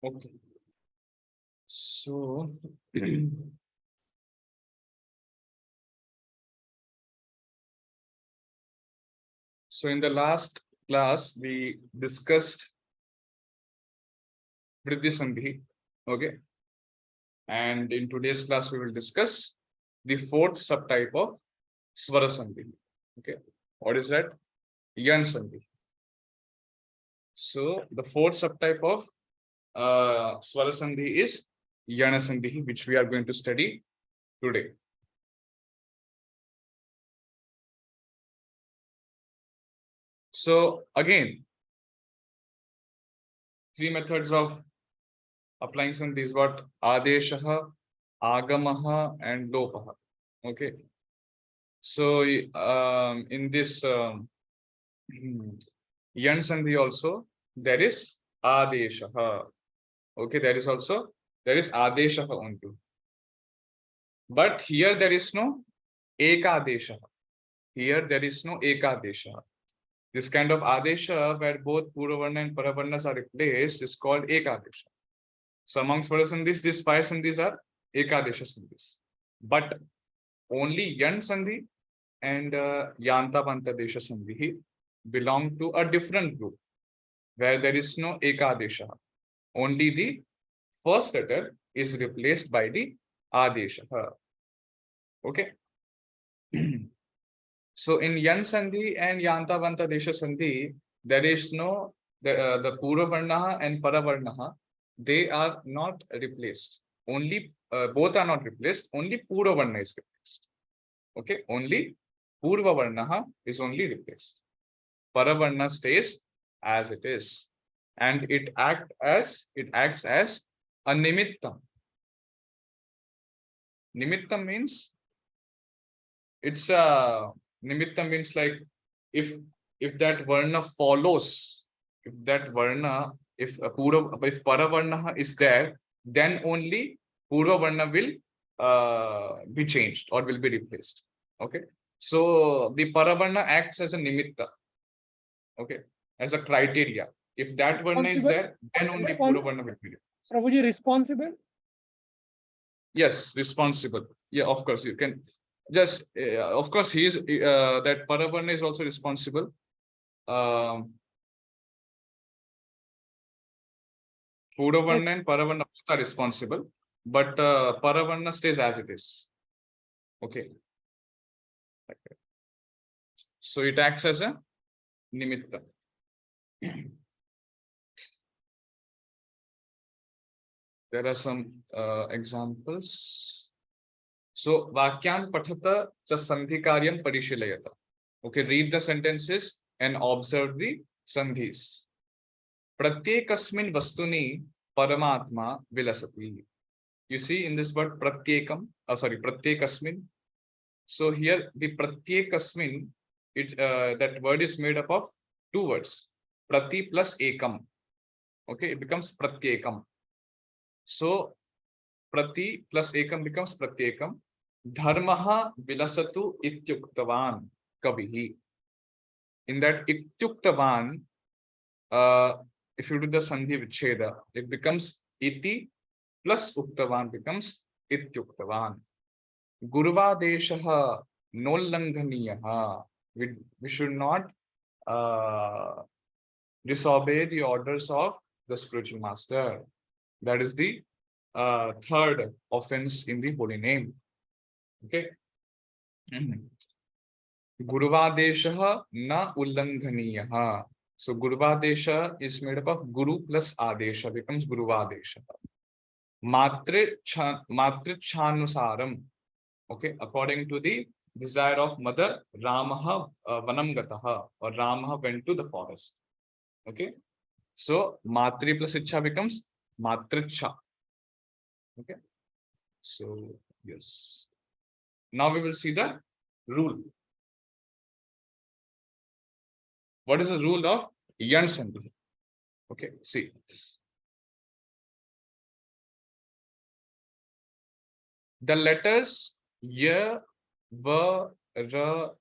Okay. So, so in the last class, we discussed Vriddhi Sandhi. Okay. And in today's class, we will discuss the fourth subtype of Swara Sandhi. Okay. What is that? Yan Sandhi. So, the fourth subtype of Swara Sandhi is Yana Sandhi, which we are going to study today. So, again, three methods of applying Sandhi is what? Adeshaha, Agamaha, and Lopaha. Okay. So, in this Yan Sandhi also, there is Adeshaha. Okay, there is Adeshaha only. But here there is no Ekadesha. Here there is no Ekadesha. This kind of Adesha where both Puravarna and Paravarnas are replaced is called Ekadesha. So amongst Swara Sandhis, these five Sandhis are Ekadesha Sandhis. But only Yan Sandhi and Yanta Banta Desha Sandhi belong to a different group where there is no Ekadesha. Only the first letter is replaced by the Adesha. Okay. So in Yan Sandhi and Yanta Banta Desha Sandhi, there is no the Pura Varna and Para Varna, they are not replaced. Only both are not replaced, only Pura Varna is replaced. Okay, only Purva Varna is only replaced. Para Varna stays as it is. And it acts as a nimittam. Nimittam means it's a nimittam means like if that varna follows, if para varna is there, then only purva varna will be changed or will be replaced. Okay, so the para varna acts as a nimitta. Okay, as a criteria. If that varna is there, then only purva varna will be replaced. Prabhuji, responsible? Yes, responsible. Yeah, of course you can. Just of course he is that Paravarna is also responsible. Pudavarna and Paravarna both are responsible, but Paravarna stays as it is. Okay. So it acts as a nimitta. There are some examples. So Vakyan Pathata cha Sandhi Karyam Parishilayata. Okay, read the sentences and observe the sandhis. Pratyekasmin vastuni paramatma vilasati. You see in this word pratyekam, pratyekasmin. So here the pratyekasmin, that word is made up of two words, prati plus ekam. Okay, it becomes pratyekam. So prati plus ekam becomes pratyekam. Dharmaha vilasatu ityuktavan kavihi. In that ityuktavan, if you do the sandhi vicheda, it becomes iti plus uktavan becomes ityuktavan. Guruvadeshaha nollanghaniyaha. We should not disobey the orders of the spiritual master. That is the third offense in the holy name. Okay. Guruvadeshaha na ullanghaniyaha. So Guruvadesha is made up of Guru plus Adesha becomes Guruvadesha. Matrichanusaram. Okay, according to the desire of mother, Ramaha vanam gataha, or Ramaha went to the forest. Okay, so Matri plus Icha becomes Matricha. Okay, so yes. Now we will see the rule. What is the rule of Yan Sandhi? Okay, see. The letters Y, V, R, L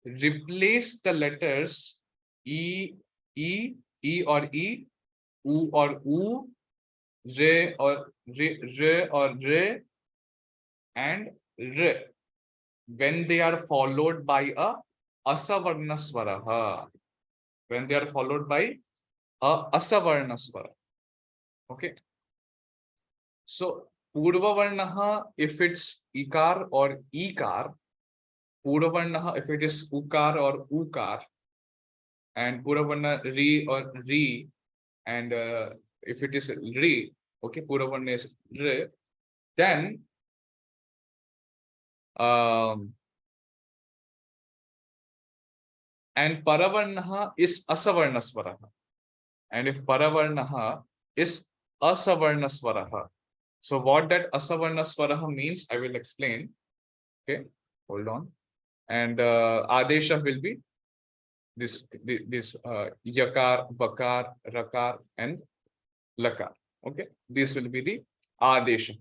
replace the letters E or E U or U, Re or Re, and Re, when they are followed by a Asavarna Swara. When they are followed by a Asavarna Swara. Okay. So Purva Varnaha, if it's Ikar or Ikar, Purva Varnaha, if it is Ukar or Ukar, and Purva Varna Ri or Ri, and if it is Ri, okay, Purva Varna is Ri, then and Paravarnaha is Asavarna Swaraha. And if Paravarnaha is Asavarna Swaraha. So what that Asavarna Swaraha means, I will explain. Okay, hold on. And Adesha will be this Yakar, Bakar, Rakar, and Lakar. Okay, this will be the Adesha.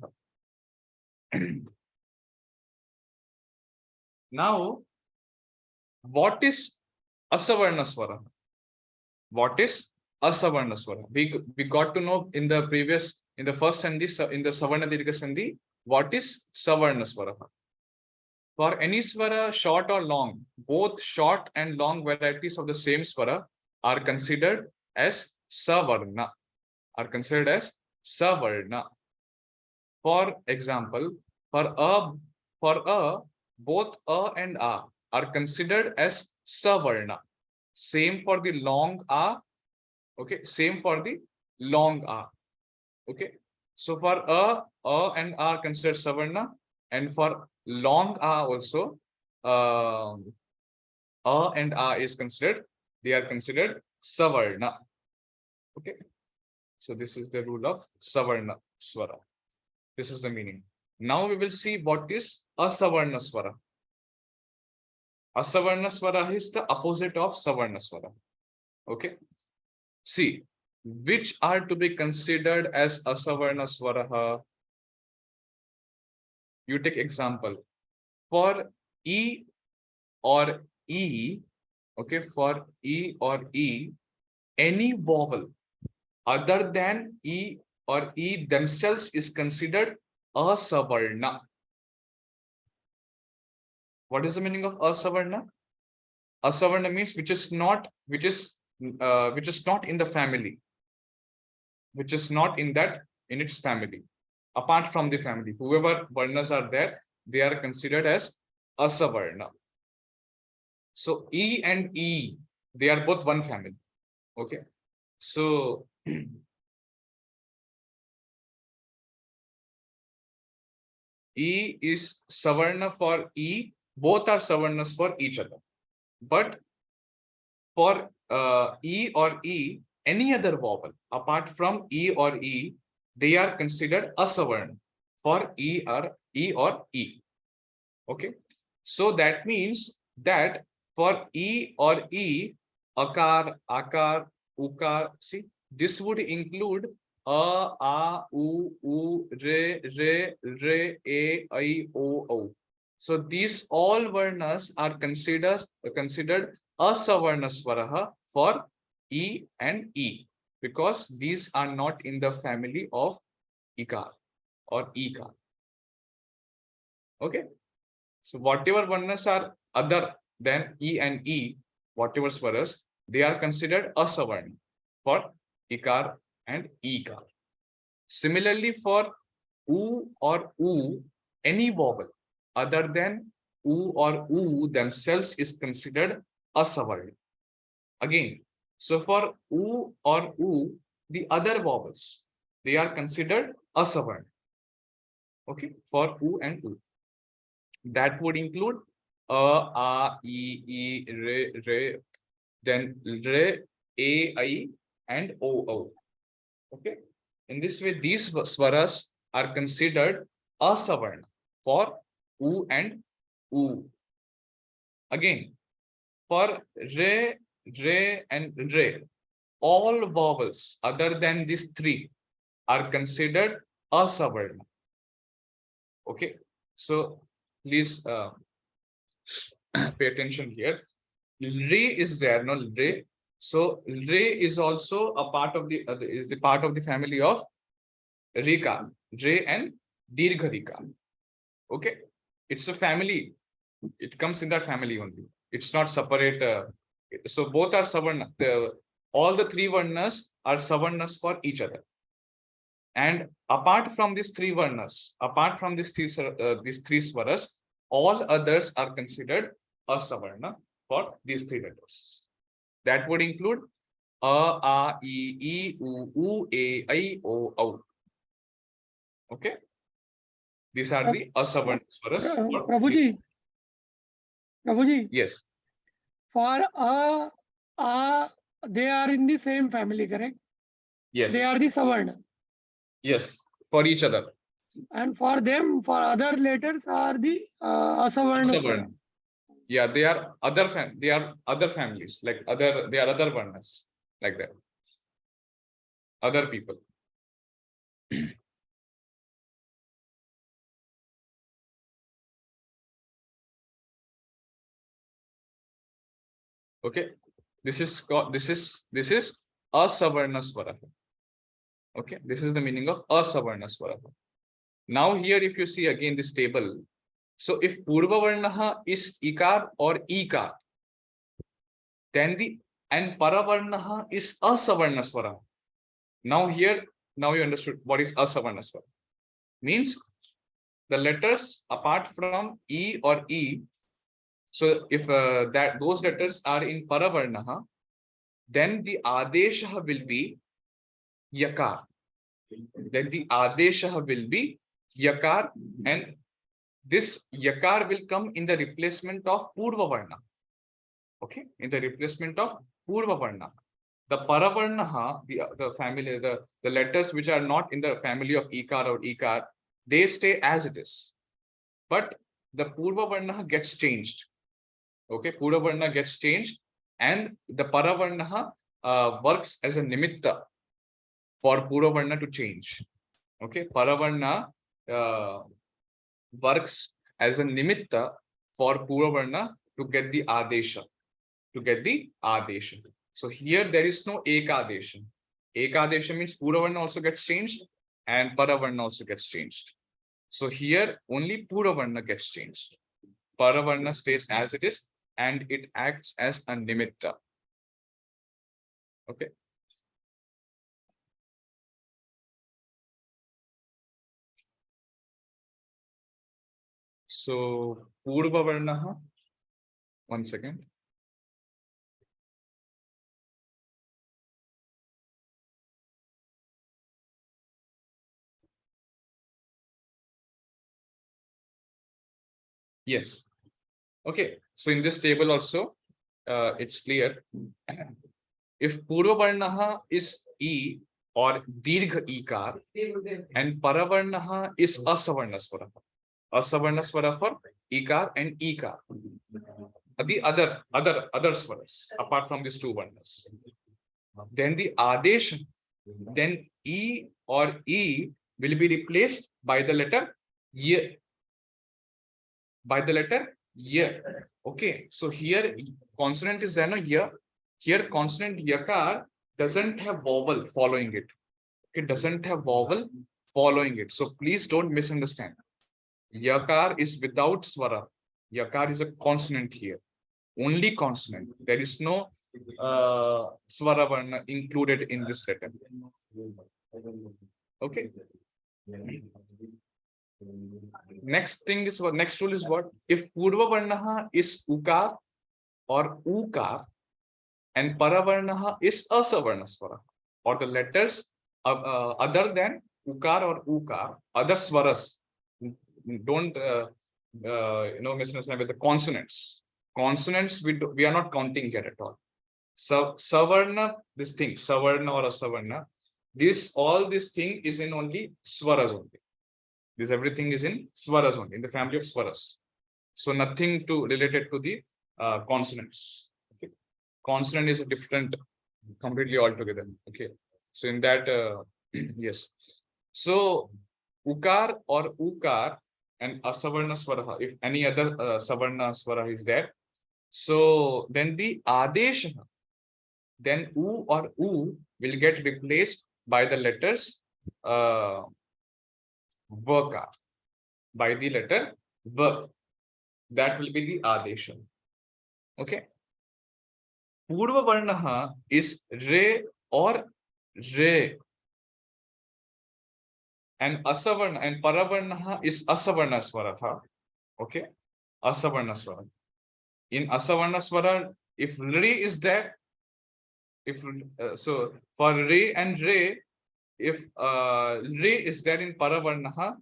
Now, what is Asavarna Swara? What is Asavarna Swara? We got to know in the previous, in the first Sandhi, in the Savarna Dirgha Sandhi, what is Savarna Swara? For any Swara, short or long, both short and long varieties of the same Swara are considered as Savarna. Are considered as Savarna. For example, for a, both a and a are considered as Savarna. Same for the long a. Okay, same for the long a. Okay, so for a and a are considered Savarna, and for long a also, a and a is considered, they are considered Savarna. Okay, so this is the rule of Savarna Swara. This is the meaning. Now we will see what is Asavarna Swara. Asavarna Swara is the opposite of Savarna Swara. Okay. See, which are to be considered as Asavarna Swara? You take example. For E or E, okay, for E or E, any vowel other than E or E themselves is considered Asavarna. What is the meaning of Asavarna? Asavarna means which is not in the family, which is not in its family, apart from the family. Whoever varnas are there, they are considered as Asavarna. So E and E, they are both one family. Okay. So E is Savarna for E, both are Savarnas for each other. But for E or E, any other vowel apart from E or E, they are considered Asavarna for E or E. Okay. So that means that for E or E, Akar, Akar, Ukar, see, this would include A, U, Re, A, I, O. So these all varnas are considered Asavarna Swaraha for E and E, because these are not in the family of Ikar or Ikar. Okay. So whatever varnas are other than E and E, whatever swaras, they are considered Asavarna for Ikar and Ikar. Similarly, for U or U, any vowel other than U or U themselves is considered Asavarna. Again, so for U or U, the other vowels, they are considered Asavarna. Okay, for U and U. That would include E, Re, then Re, A, I, and O. Okay. In this way, these swaras are considered Asavarna for U and U. Again, for Re, and Re, all vowels other than these three are considered Asavarna. Okay. So please pay attention here. Re is there, no Re. So Re is also a part of the part of the family of Rika, Re and Dirgha Rika. Okay, it's a family. It comes in that family only. It's not separate. So both are Savarna. All the three Varnas are Savarnas for each other. And apart from these three Varnas, apart from these three Swaras, all others are considered a Savarna for these three letters. That would include A, I, U, A, I, O, Au. Okay. These are the Asavarna Swaras. Prabhuji, Yes. For they are in the same family, correct? Yes. They are the Savarna. Yes. For each other. And for them, for other letters are the Asavarna. Asavarna. Yeah, they are other families, like they are other varnas, like that. Other people. Okay, this is asavarna swara. Okay, this is the meaning of asavarna swara. Now here, if you see again this table, so if purva varna is ikar or ikar, then and paravarna is asavarna swara. Now here, now you understood what is asavarna swara. Means the letters apart from E or E. So if those letters are in paravarna, then the adesha will be yakar. Then the adesha will be yakar, and this yakar will come in the replacement of purva varna. Okay, in the replacement of purva varna. The paravarna, the family, the letters which are not in the family of ikar or ikar, they stay as it is. But the purva varna gets changed. Okay, purva varna gets changed, and the paravarna works as a nimitta for purva varna to change. Okay, paravarna works as a nimitta for purva varna to get the adesha, So here there is no ekadesha. Ekadesha means purva varna also gets changed and paravarna also gets changed. So here only purva varna gets changed. Paravarna stays as it is, and it acts as a nimitta. Okay. So purva varna, one second. Yes. Okay. So in this table also, it's clear. If purva varna is E or dirgha ikar, and paravarna is asavarna swara. Asavarna swara for ikar and ikar. The other swaras apart from these two varnas. Then the adesh, then E or E will be replaced by the letter Y. By the letter Y. Okay, so here consonant is there, no Y. Here consonant yakar doesn't have vowel following it. It doesn't have vowel following it. So please don't misunderstand. Yakar is without swara. Yakar is a consonant here. Only consonant. There is no swara varna included in this letter. Okay. Next thing is what? Next rule is what? If purva varna is ukar or ukar, and paravarna is asavarna swara, or the letters other than ukar or ukar, other swaras. Don't misunderstand with the consonants. Consonants we are not counting here at all. So savarna, this thing, savarna or asavarna, all this thing is in only swaras only. This everything is in swaras only, in the family of swaras. So nothing related to the consonants. Okay. Consonant is a different, completely altogether. Okay. So in that, yes. So ukar or ukar and asavarna swara, if any other savarna swara is there, so then the adesha, then U or U will get replaced by the letters Vaka, by the letter V. That will be the Adesha. Okay. Purva Varnaha is Re or Re. And Asavarna and Paravarnaha is Asavarna Swaratha. Okay. Asavarna Swara. In Asavarna Swara, if Re is there, if so for Re and Re, if Re is there in Paravarnaha,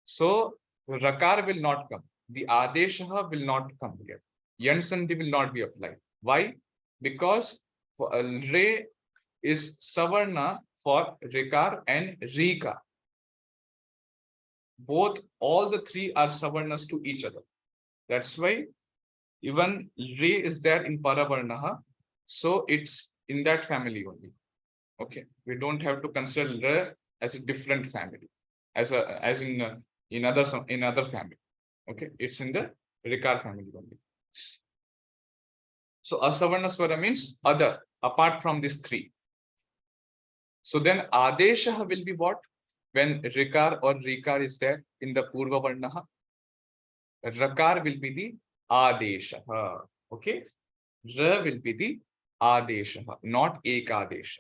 so Rakar will not come. The Adesha will not come here. Yan Sandhi will not be applied. Why? Because for, Re is Savarna for Rikar and Rika. Both, all the three are Savarnas to each other. That's why even Re is there in Paravarnaha. So it's in that family only. Okay. We don't have to consider Re as a different family, as in other family. Okay. It's in the Rikar family only. So Asavarna Swara means other, apart from these three. So then Adesha will be what? When Rikar or Rikar is there in the Purva Varnaha, Rakar will be the Adesha. Okay. Ra will be the Adesha, not Ekadesha.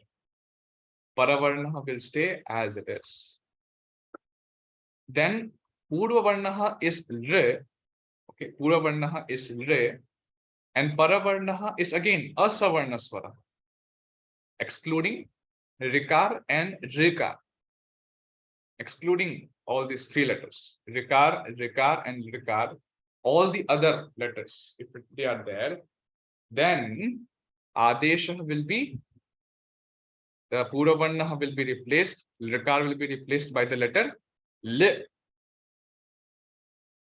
Paravarnaha will stay as it is. Then Purva Varnaha is Re. Okay. Purva Varnaha is Re. And Paravarnaha is again Asavarna Swara, excluding Rikar and Rikar. Excluding all these three letters, Rikar, Rikar, and Rikar, all the other letters, if they are there, then Adesha will be, the Puravarna will be replaced, Rikar will be replaced by the letter L.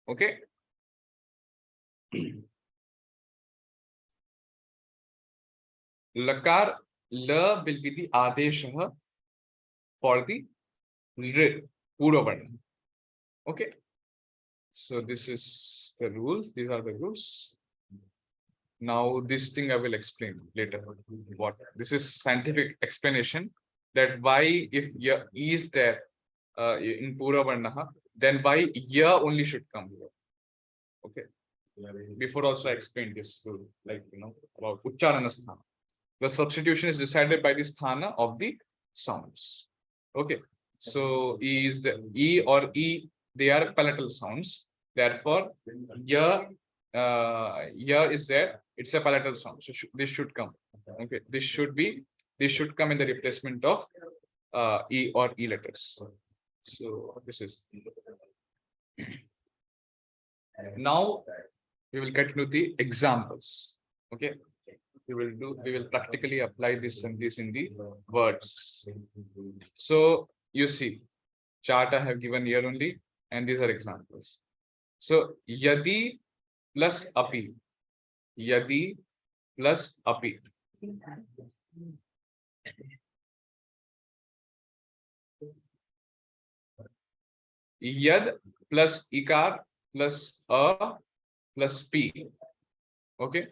Okay. Lakar, La will be the Adesha for the Puravarna. Okay. So this is the rules. These are the rules. Now this thing I will explain later. What this is scientific explanation that why if ya is there in Pura Varnaha, then why ya only should come here. Okay. Before also I explained this rule, like about Ucharana Sthana. The substitution is decided by the sthana of the sounds. Okay. So E is the E or E, they are palatal sounds. Therefore, ya is there, it's a palatal sound. So this should come. Okay, this should come in the replacement of E or E letters. So this is now we will get into the examples. Okay, we will practically apply this and this in the words. So you see, chart I have given here only, and these are examples. So yadi plus api, yadi plus api. Yad plus ikar plus a plus p. Okay.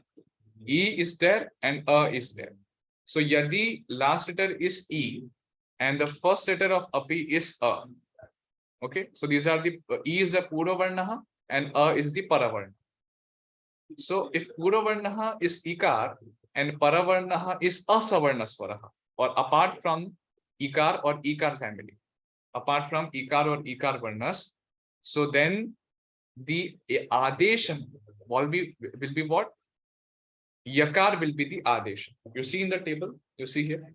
E is there and a is there. So yadi last letter is E and the first letter of api is a. Okay. So these are the E is the Pura Varnaha and a is the Paravarna. So if Pura Varnaha is ikar and Paravarnaha is Asavarna Swaraha, or apart from ikar or ikar family, apart from ikar or ikar varnas, so then the adesha will be what? Yakar will be the adesha. You see in the table, you see here,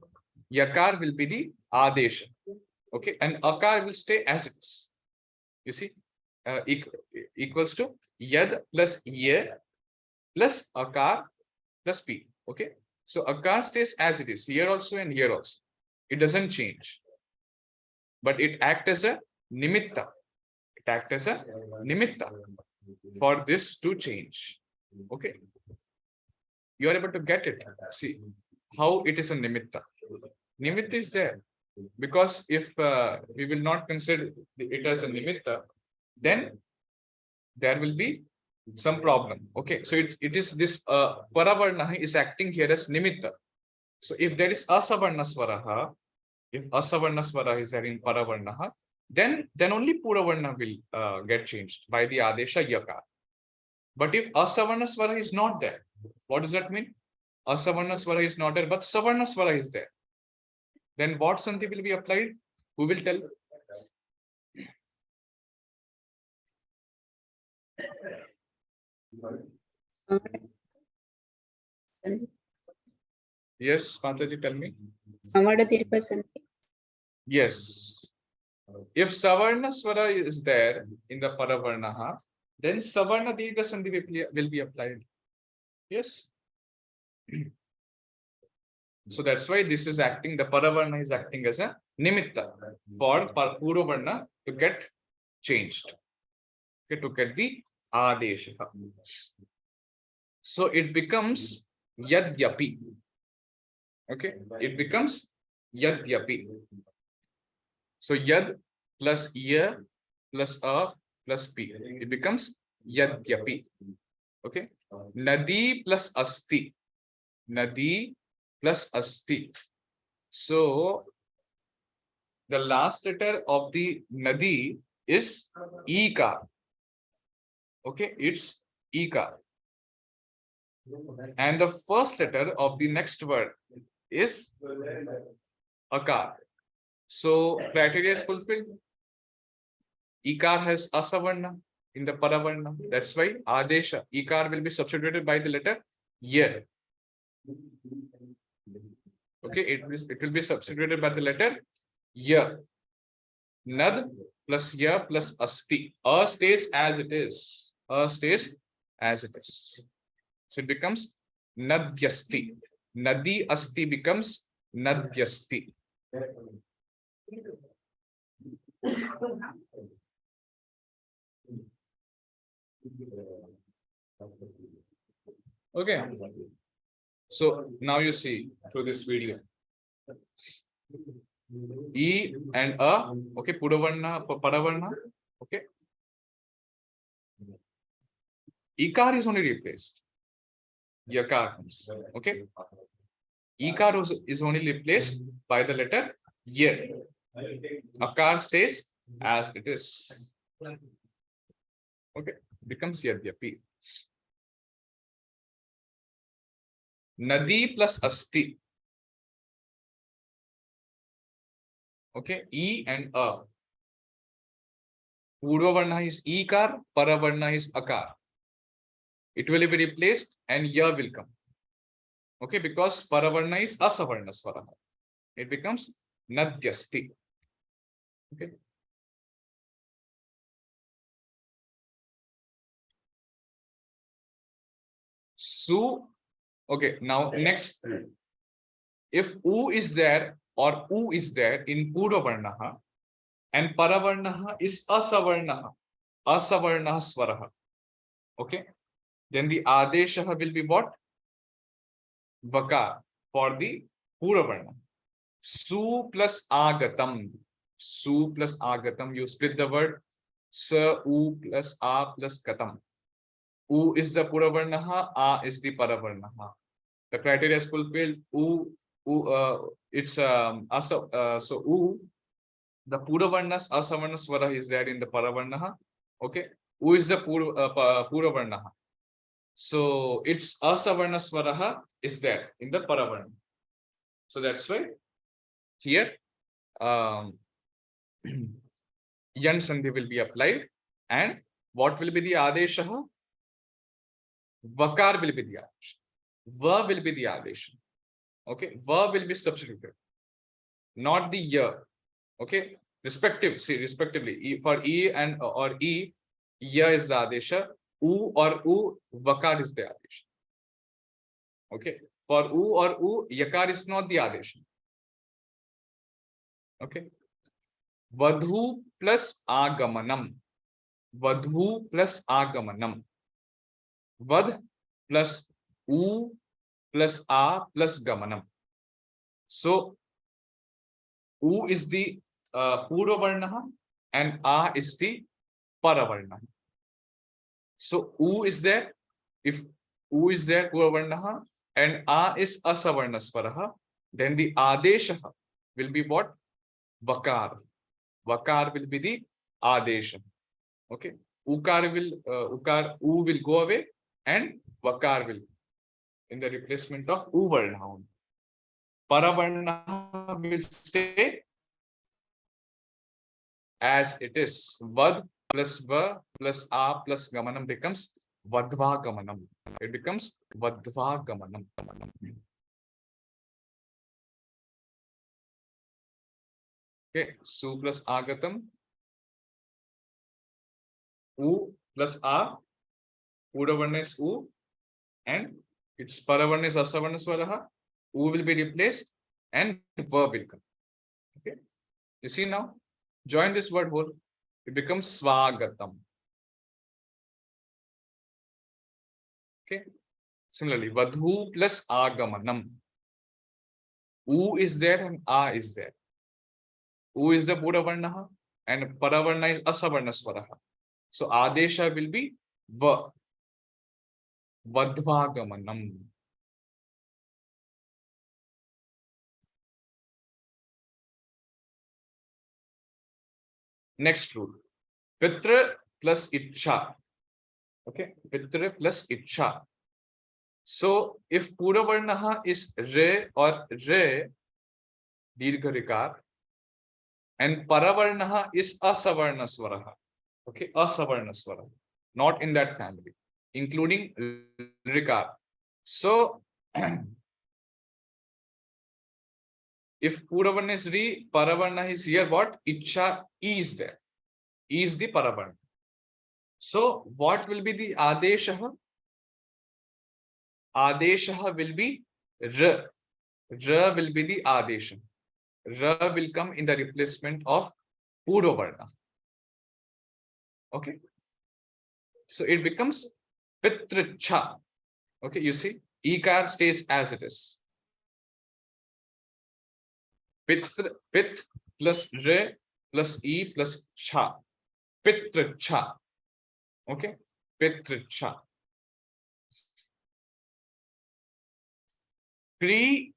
yakar will be the adesha. Okay, and akar will stay as it is. You see, equals to yad plus ye plus akar plus p. Okay, so akar stays as it is here also and here also. It doesn't change, but it acts as a nimitta. It acts as a nimitta for this to change. Okay, you are able to get it. See how it is a nimitta. Nimitta is there because if we will not consider it as a nimitta, then there will be some problem. Okay, so it is this paravarna is acting here as nimitta. So if there is asavarna swaraha, if asavarna swara is there in paravarnaha, then only puravarna will get changed by the adesha yakar. But if asavarna swara is not there, what does that mean? Asavarna swara is not there, but savarna swara is there. Then what sandhi will be applied? Who will tell? Yes, Mataji, tell me. Yes. If savarna swara is there in the paravarnaha, then savarna dirgha sandhi will be applied. Yes. So that's why this is acting, the paravarna is acting as a nimitta for puravarna to get changed. Okay, to get the adesha. So it becomes yadyapi. Okay, it becomes yadyapi. So yad plus ya plus a plus p. It becomes yadyapi. Okay. Nadi plus asti. Nadi plus asti. So the last letter of the nadi is ikar. Okay, it's ikar. And the first letter of the next word is akar. So criteria is fulfilled. Ikar has asavarna in the paravarna. That's why adesha, ikar will be substituted by the letter ya. Okay, it will be substituted by the letter ya. Nad plus ya plus asti. A stays as it is. A stays as it is. So it becomes nadyasti. Nadi asti becomes nadyasti. Okay. So now you see through this video. E and a, okay, Pudavarna, Padavarna, okay. Ikar is only replaced. Yakar comes, okay. Ikar is only replaced by the letter Ye. Akar stays as it is. Okay, becomes Yadyapi. Nadi plus Asti. Okay, E and A. Purvavarna is Ikar, Paravarna is Akar. It will be replaced and Ya will come. Okay, because Paravarna is Asavarna Swara. It becomes Nadyasti. Okay. So, okay, now next. If U is there or U is there in Purvavarnaha and Paravarnaha is Asavarnaha, Asavarnaha Swaraha. Okay, then the Adesha will be what? Vakar for the Purvavarna. Su plus Agatam. Su plus Agatam. You split the word. Sa U plus A plus Katam. U is the Puravarnaha, A is the Paravarnaha. The criteria is fulfilled. It's so U, the Puravarnas, Asavarna Swara is there in the Paravarnaha. Okay. U is the Puravarnaha. So its Asavarna Swaraha is there in the Paravarna. So that's why here Yan Sandhi will be applied. And what will be the Adesha? Vakar will be the Adesha. Va will be the Adesha. Okay, va will be substituted, not the ya. Okay, respectively, for E and or E, ya is the Adesha. U or U, Vakar is the Adesha. Okay, for U or U, Yakar is not the Adesha. Okay, Vadhu plus Agamanam. Vadhu plus Agamanam. Vad plus U plus A plus Gamanam. So U is the Purvavarnaha and A is the Paravarnaha. So U is there. If U is there, Purvavarnaha, and A is Asavarna Swaraha, Then the Adesha will be what? Vakar. Vakar will be the Adesha. Okay. Ukar will go away and Vakar will in the replacement of Uvarna. Paravarna will stay as it is. Vad plus Va plus A plus Gamanam becomes Vadva Gamanam. It becomes Vadva Gamanam. Okay, Su plus Agatam. U plus A. Udavarna is U. And its Paravarna is Asavarna Swaraha. U will be replaced and verb will come. Okay. You see now? Join this word whole. It becomes Swagatam. Okay. Similarly, Vadhu plus Agamanam. U is there and A is there. U is the Buddha and Paravarna is Asavarna Swaraha. So Adesha will be Va. Vadvagamanam. Next rule. Pitra plus Icha. Okay. Pitra plus Icha. So if Puravarnaha is Re or Re, Dirgha Rikar, and Paravarnaha is Asavarna Swaraha. Okay. Asavarna Swaraha. Not in that family, including Rikar. So if Puravarna is Re, Paravarna is here, what? Icha is there. Is the Paravarna. So what will be the Adesha? Adesha will be R. R will be the Adesha. R will come in the replacement of Puravarna. Okay. So it becomes Pitricha. Okay, you see, Ikar stays as it is. Pit plus Re plus E plus Cha. Pitricha. Okay, Pitricha. Kri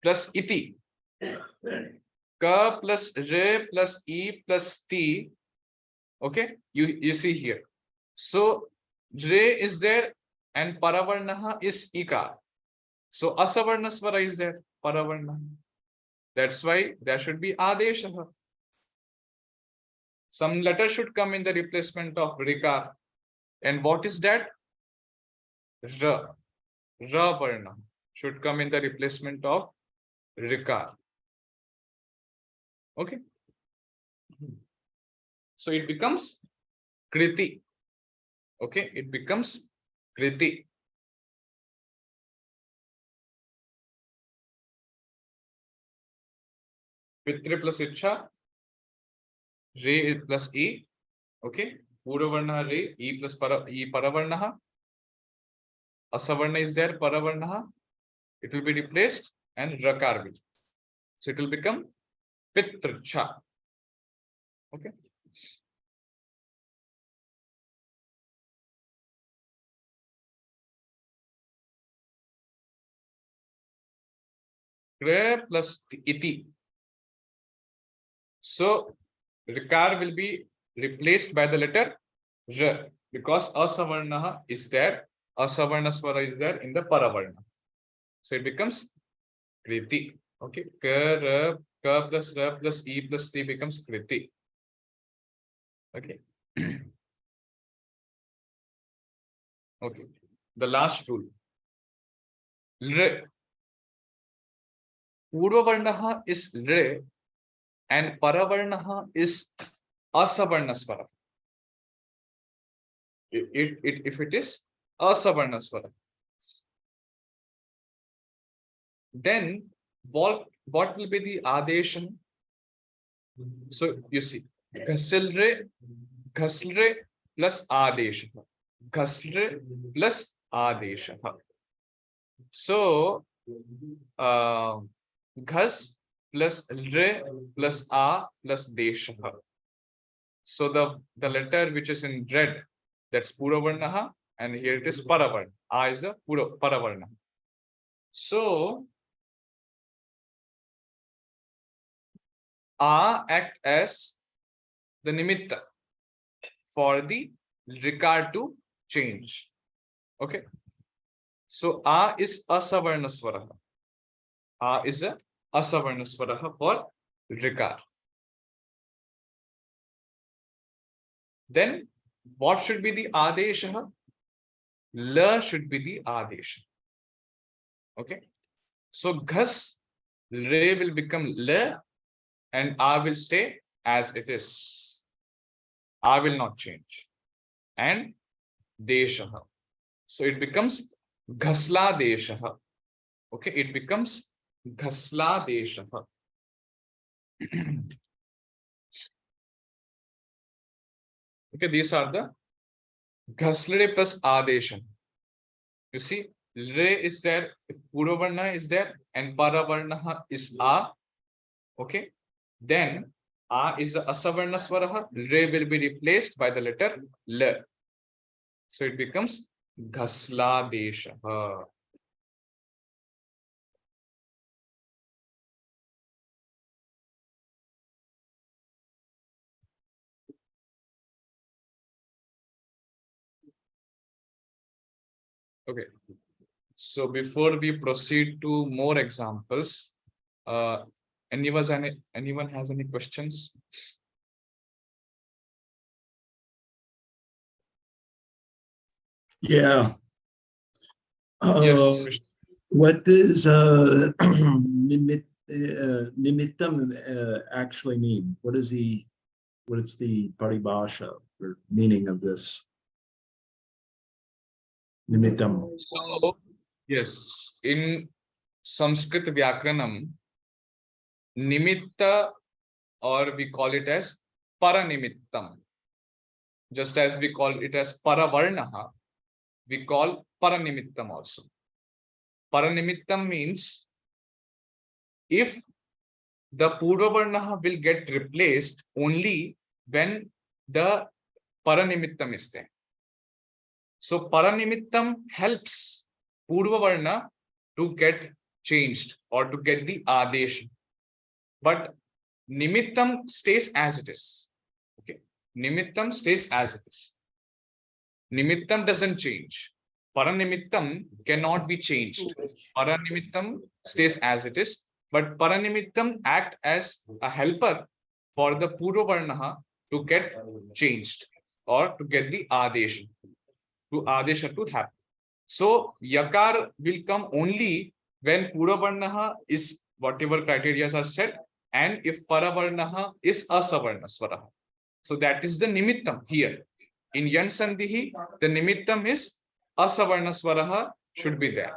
plus Iti. Ka plus Re plus E plus T. Okay, you see here. So Re is there and Paravarnaha is Ika. So Asavarna Swara is there, Paravarna. That's why there should be Adesha. Some letter should come in the replacement of Rikar. And what is that? Ra. Ra Varna should come in the replacement of Rikar. Okay. So it becomes Kriti. Okay, it becomes Kriti. Pitra plus Icha, Re plus E. Okay, Puravarna Re, E plus Paravarnaha. Asavarna is there, Paravarnaha. It will be replaced and Rakar will. So it will become Pitracha. Okay. Kre plus Iti. So Rikar will be replaced by the letter R because Asavarna is there. Asavarna Swara is there in the Paravarna. So it becomes Kriti. Okay. Ka plus R plus E plus T becomes Kriti. Okay. Okay. The last rule. Re. Purvavarnaha is Re and Paravarnaha is Asavarna Swara. If it is Asavarna Swara. Then what will be the Adeshan? So you see, Ghasilre plus Adesha. Ghasre plus Adesha. So Ghas plus Re plus A plus Desha. So the letter which is in red, that's Puravarnaha, and here it is Paravarna. A is a Paravarna. So A act as the nimitta for the rikar to change. Okay. So A is asavarna swara. A is a asavarna swara for rikar. Then what should be the adesha? La should be the adesha. Okay. So ghas, re will become la and A will stay as it is. A will not change. And desha. So it becomes ghasla desha. Okay, it becomes ghasla desha. Okay, these are the ghasle plus adesha. You see, re is there, purvarna is there, and paravarna is a. Okay, then a is the asavarna swara. Re will be replaced by the letter l. So it becomes ghasla desha. Okay. So before we proceed to more examples, anyone has any questions? Yeah. Yes, Krishna. What does nimittam actually mean? What is the paribhasha or meaning of this nimittam? So, yes, in Sanskrit Vyakaranam, nimitta, or we call it as paranimittam. Just as we call it as paravarnaha, we call paranimittam also. Paranimittam means if the purvavarnaha will get replaced only when the paranimittam is there. So paranimittam helps purvavarna to get changed or to get the adesh. But nimittam stays as it is. Okay. Nimittam stays as it is. Nimittam doesn't change. Paranimittam cannot be changed. Paranimittam stays as it is, but paranimittam act as a helper for the purvavarna to get changed or to get the adesha, to happen. So yakar will come only when purvavarna is whatever criteria are set, and if paravarna is asavarna swara. So that is the nimittam here. In yan sandhi, the nimittam is asavarna swara should be there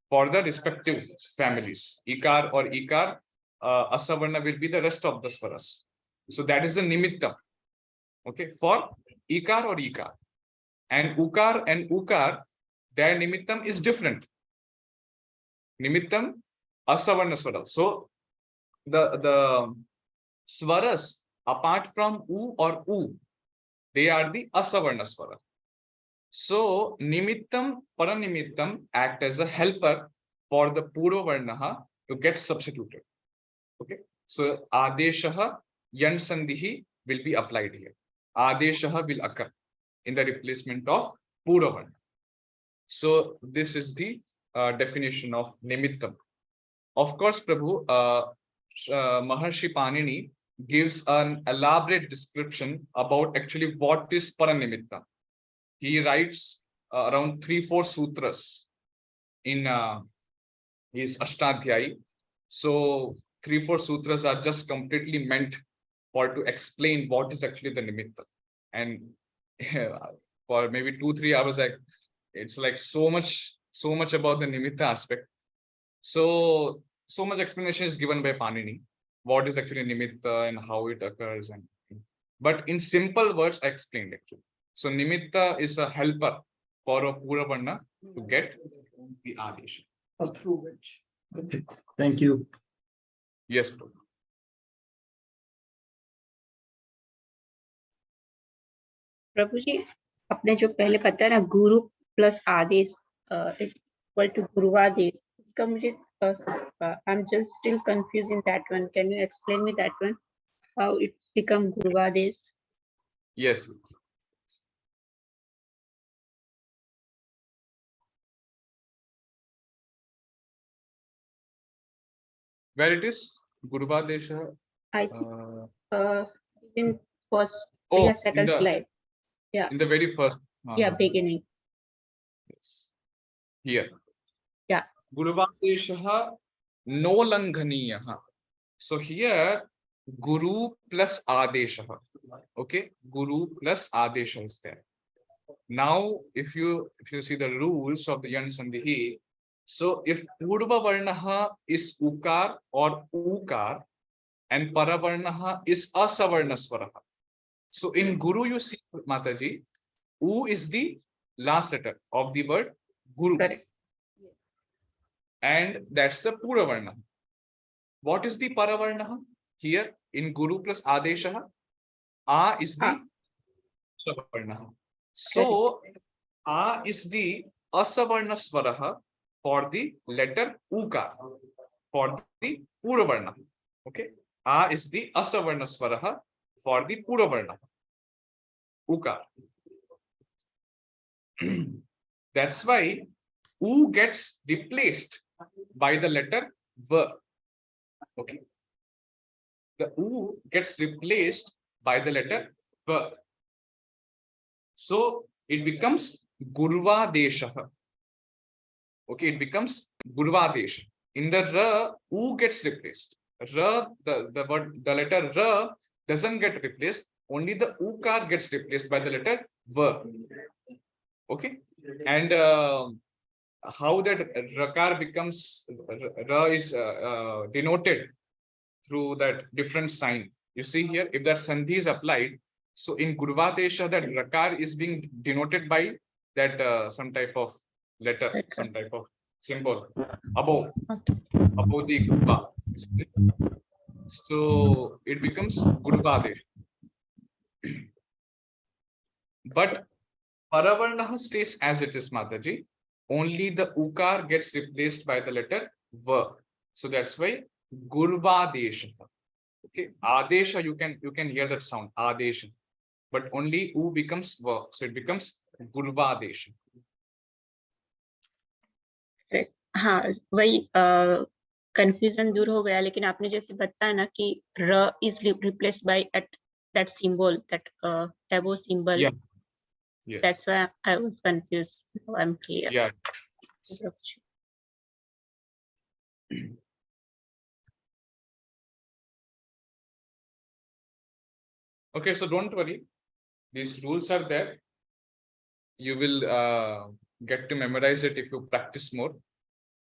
for the respective families. Ikar or ikar, asavarna will be the rest of the swaras. So that is the nimittam. Okay, for ikar or ikar. And ukar, their nimittam is different. Nimittam asavarna swara. So the swaras apart from u or u, they are the asavarna swara. So nimittam, paranimittam act as a helper for the purvavarna to get substituted. Okay. So adeshaha yan sandhi will be applied here. Adeshaha will occur in the replacement of purvavarna. So this is the definition of nimittam. Of course, Prabhu, Maharshi Panini gives an elaborate description about actually what is paranimitta. He writes around 3-4 sutras in his Ashtadhyayi. So 3-4 sutras are just completely meant for to explain what is actually the nimitta. And for maybe 2-3 hours, it's like so much about the nimitta aspect. So much explanation is given by Panini, what is actually nimitta and how it occurs, and but in simple words, I explained actually. So nimitta is a helper for a purvavarna to get the adesha. Through which. Okay. Thank you. Yes, Prabhu. प्रभु जी अपने जो पहले पता है ना गुरु plus Adesh equal to गुरुवादेश, इसका मुझे I am just still confuse in that one. Can you explain me that one? how it become Guruvades? Yes. Where it is? Guruvadesha. I think Uh, in first oh, yeah, second slide. Yeah. in the very first. Yeah, beginning. Yes. Here. Yeah. Guruvadesha no langhaniyaha. So here, Guru plus Adesha. Okay, Guru plus Adesha is there. Now, if you see the rules of the Yan Sandhi, so if Purva Varnaha is Ukar or Ukar and Paravarnaha is Asavarna Swaraha. So in Guru, you see, Mataji, U is the last letter of the word Guru. Correct. And that's the Pura Varna. What is the Paravarna? Here in Guru plus Adesha, A is the Savarna. So A is the Asavarna Swaraha for the letter Uka, for the Pura Varna. Okay. A is the Asavarna Swaraha for the Pura Varna. Uka. That's why U gets replaced by the letter V. Okay. The U gets replaced by the letter V. So it becomes Gurvadesha. Okay, it becomes Gurvadesha. In the R, U gets replaced. R, the word, the letter R doesn't get replaced. Only the Ukar gets replaced by the letter V. Okay, and how that Rakar becomes Ra is denoted through that different sign. You see here, if that Sandhi is applied, so in Gurvatesha, that Rakar is being denoted by that some type of letter, some type of symbol above the Gurva. So it becomes Gurvadesh. But Paravarna stays as it is, Mataji. Only the Ukar gets replaced by the letter V. So that's why Gurvadesha. Okay, Adesha, you can hear that sound, Adesha. But only U becomes V. So it becomes Gurvadesha. हाँ वही confusion दूर हो गया, लेकिन आपने जैसे बताया ना कि R is replaced by at that symbol, that above symbol. Yeah. Yes. That's why I was confused. Now I'm clear. Yeah. Okay, so don't worry. These rules are there. You will get to memorize it if you practice more.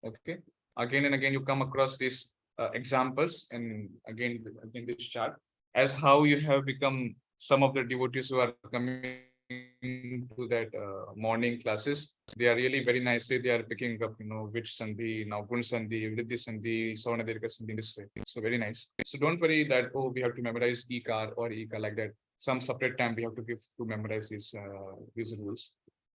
Okay. Again and again, you come across these examples, and again this chart, as how you have become some of the devotees who are coming to that morning classes. They are really very nicely, they are picking up, which Sandhi, now Gun Sandhi, Vriddhi Sandhi, Savarnadirgha Sandhi, this way. So very nice. So don't worry that, oh, we have to memorize Ikar or Ika like that. Some separate time we have to give to memorize these rules.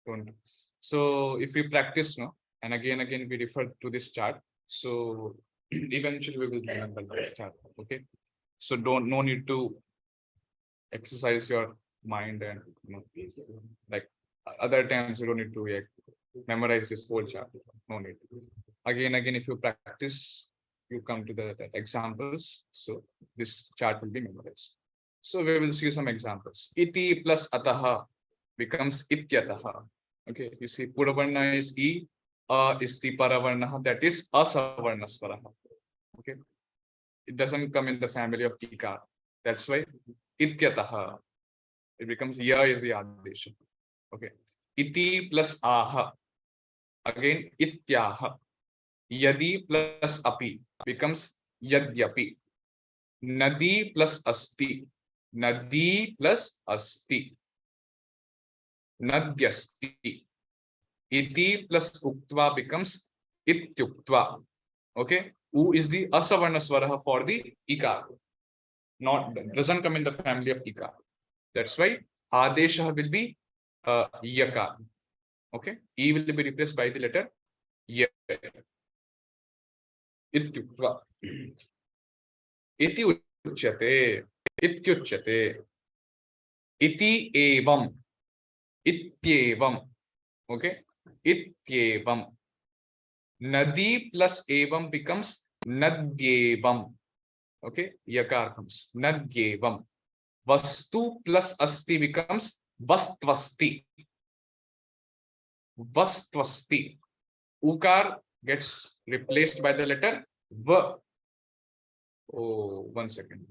Don't. So if we practice, and again we refer to this chart. So eventually we will remember this chart. Okay. So no need to exercise your mind, and like other times you don't need to memorize this whole chart. No need. Again, if you practice, you come to the examples. So this chart will be memorized. So we will see some examples. Iti plus ataha becomes ityataha. Okay, you see Puravarna is E, is the Paravarna, that is Asavarna Swaraha. Okay, it doesn't come in the family of Ika. That's why Ityataha. It becomes Ya is the Adesha. Okay, Iti plus Aha. Again, Ityaha. Yadi plus Api becomes Yadyapi. Nadi plus Asti. Nadi plus Asti. Nadyasti. Iti plus Uktva becomes Ityuktva. Okay, U is the Asavarna Swaraha for the Ika. Doesn't come in the family of Ika. That's why Adesha will be Yaka. Okay, E will be replaced by the letter Y. Ityuktva. Iti uchyate. इत्युच्यते। इति एवं, इत्येवं, okay, इत्येवं. Nadi plus evam becomes nadyevam. Okay, yakar comes nadyevam. Vastu plus asti becomes vastvasti. Vastvasti. Ukar gets replaced by the letter V. Oh, 1 second.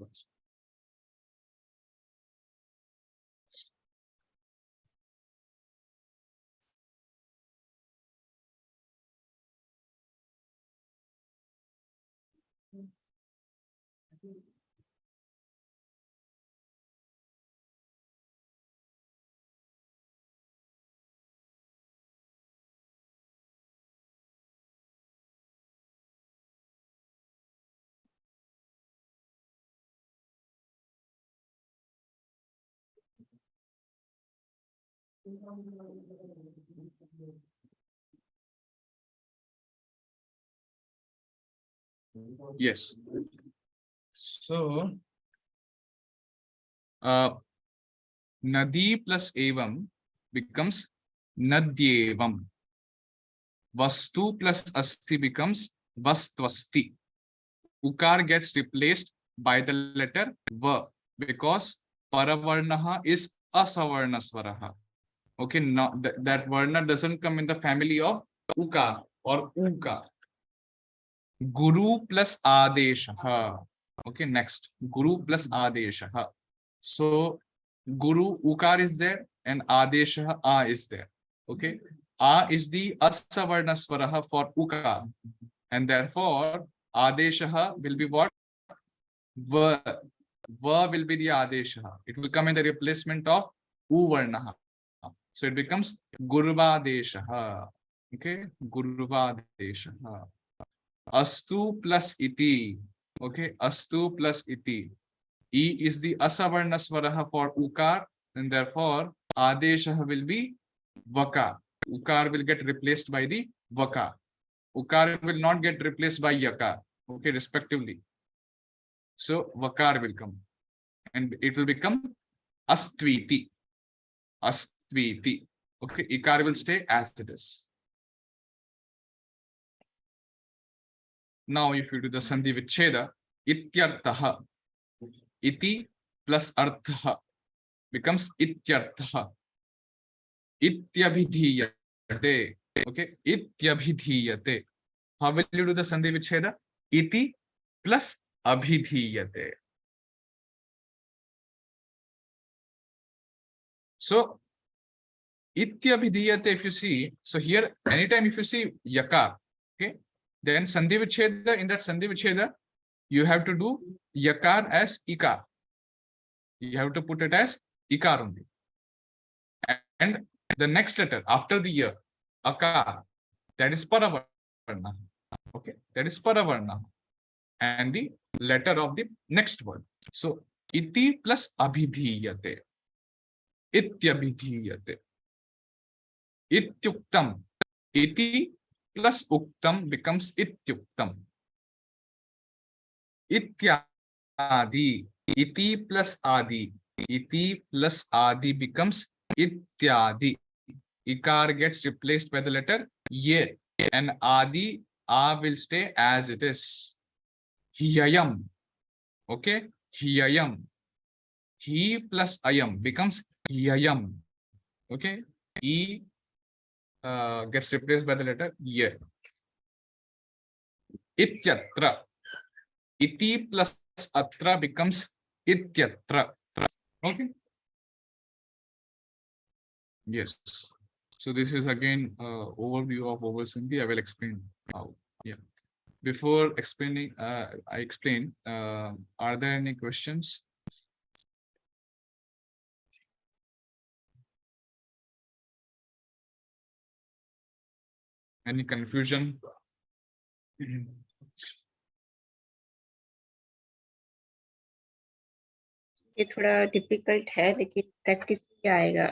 Yes. So, Nadi plus evam becomes nadyevam. Vastu plus asti becomes vastvasti. Ukar gets replaced by the letter V because paravarnaha is asavarnasvaraha. Okay, now that varna doesn't come in the family of Ukar or Ukar. Guru plus adeshaha. Okay, next. Guru plus adeshaha. So Guru Ukar is there and adeshaha A is there. Okay, A is the asavarnasvaraha for Ukar, and therefore adeshaha will be what? Va. Va will be the adeshaha. It will come in the replacement of Uvarnaha. So it becomes Gurvadeshaha. Okay, Gurvadeshaha. Astu plus iti. Okay, Astu plus iti. E is the asavarnasvaraha for Ukar, and therefore adeshaha will be Vakar. Ukar will get replaced by the Vakar. Ukar will not get replaced by Yakar. Okay, respectively. So Vakar will come and it will become Astviti. Astviti. Okay, Ikar will stay as it is. Now, if you do the Sandhi Vicheda, Ityartaha. Iti plus Arthaha becomes Ityartaha. Ityabhidhiyate. Okay, Ityabhidhiyate. How will you do the Sandhi Vicheda? Iti plus Abhidhiyate. So, Ityabhidhiyate, if you see, so here, anytime if you see Yakar, okay, then Sandhi Vicheda, in that Sandhi Vicheda, you have to do Yakar as Ikar. You have to put it as Ikar only. And the next letter after the year, Akar, that is Paravarna. Okay, that is Paravarna. And the letter of the next word. So, Iti plus Abhidhiyate. Ityabhidhiyate. Ityuktam. Iti plus Uktam becomes Ityuktam. Ityadi. Iti plus Adi. Iti plus Adi becomes Ityadi. Ikar gets replaced by the letter Ye. And Adi, A will stay as it is. Hyayam. Okay? Hyayam. He plus Ayam becomes Hyayam. Okay? E gets replaced by the letter Ye. Ityatra. Iti plus Atra becomes Ityatra. Okay? Yes. So this is again overview of vowel Sandhi. I will explain how. Yeah. Before explaining, I explain. Are there any questions? Any confusion? ये थोड़ा difficult है लेकिन practice से आएगा।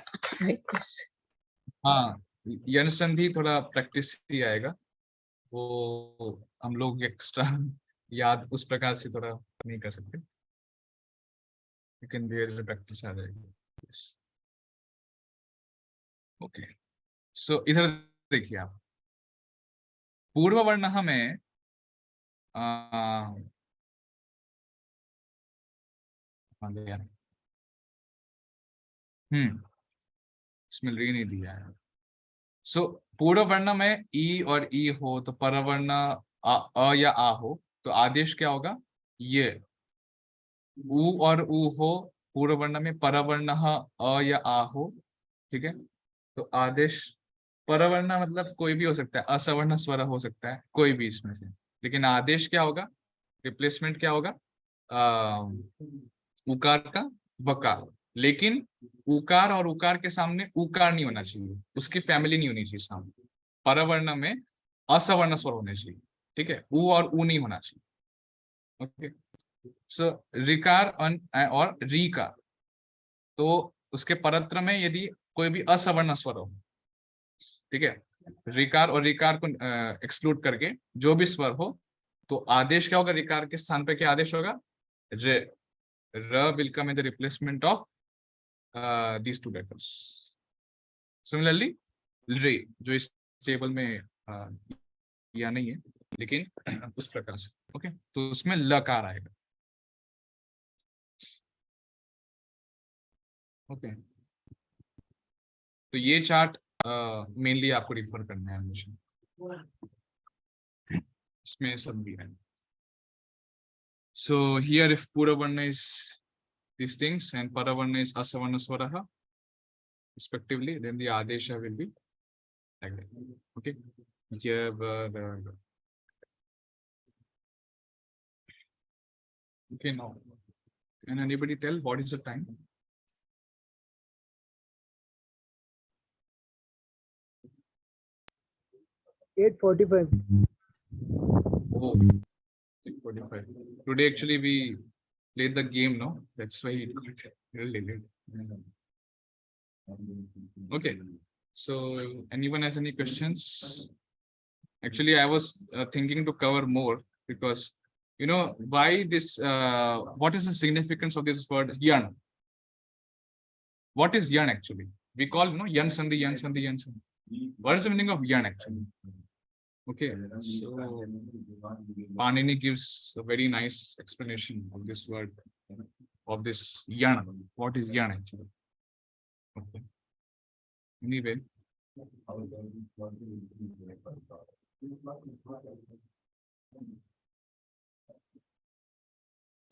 हाँ, यन संधि थोड़ा practice ही आएगा, वो हम लोग एक्स्ट्रा याद उस प्रकार से थोड़ा नहीं कर सकते। You can there practice other. Yes. Okay. So इधर देखिए आप पूर्व वर्ण में इसमें री नहीं दिया है. सो पूर्व वर्ण में ई और ई हो तो परवर्ण अ या आ हो तो आदेश क्या होगा? ये. उ और उ हो पूर्व वर्ण में परवर्ण अ या आ हो. ठीक है. तो आदेश परवर्ण मतलब कोई भी हो सकता है, असवर्ण स्वर हो सकता है, कोई भी इसमें से. लेकिन आदेश क्या होगा? रिप्लेसमेंट क्या होगा? उकार का वकार. लेकिन उकार और उकार के सामने उकार नहीं होना चाहिए, उसकी फैमिली नहीं होनी चाहिए सामने. परवर्ण में असवर्ण स्वर होने चाहिए. ठीक है. उ और उ नहीं होना चाहिए. ओके. सो रिकार और रीकार, तो उसके परत्र में यदि कोई भी असवर्ण स्वर हो, ठीक है, रिकार और रिकार को एक्सक्लूड करके जो भी स्वर हो तो आदेश क्या होगा? रिकार के स्थान पे क्या आदेश होगा? रे. र will come in the replacement of these two letters. Similarly, रे जो इस टेबल में या नहीं है लेकिन उस प्रकार से. ओके. तो उसमें लकार आएगा. ओके. तो ये चार्ट मेनली आपको रिफर करना है हमेशा. इसमें सब भी है. So here if Puravarna is these things and Paravarna is Asavarna Swaraha respectively, then the Adesha will be like that. Okay. Okay, now can anybody tell what is the time? (8:45). Oh, 8:45. Today actually we played the game, no? That's why it got really late. Okay. So anyone has any questions? Actually, I was thinking to cover more because you know why this. What is the significance of this word yan? What is yan actually? We call yan sandhi, yan sandhi, yan sandhi. What is the meaning of yan actually? Okay, so Panini gives a very nice explanation of this word, of this yan. What is yan actually? Okay. Anyway.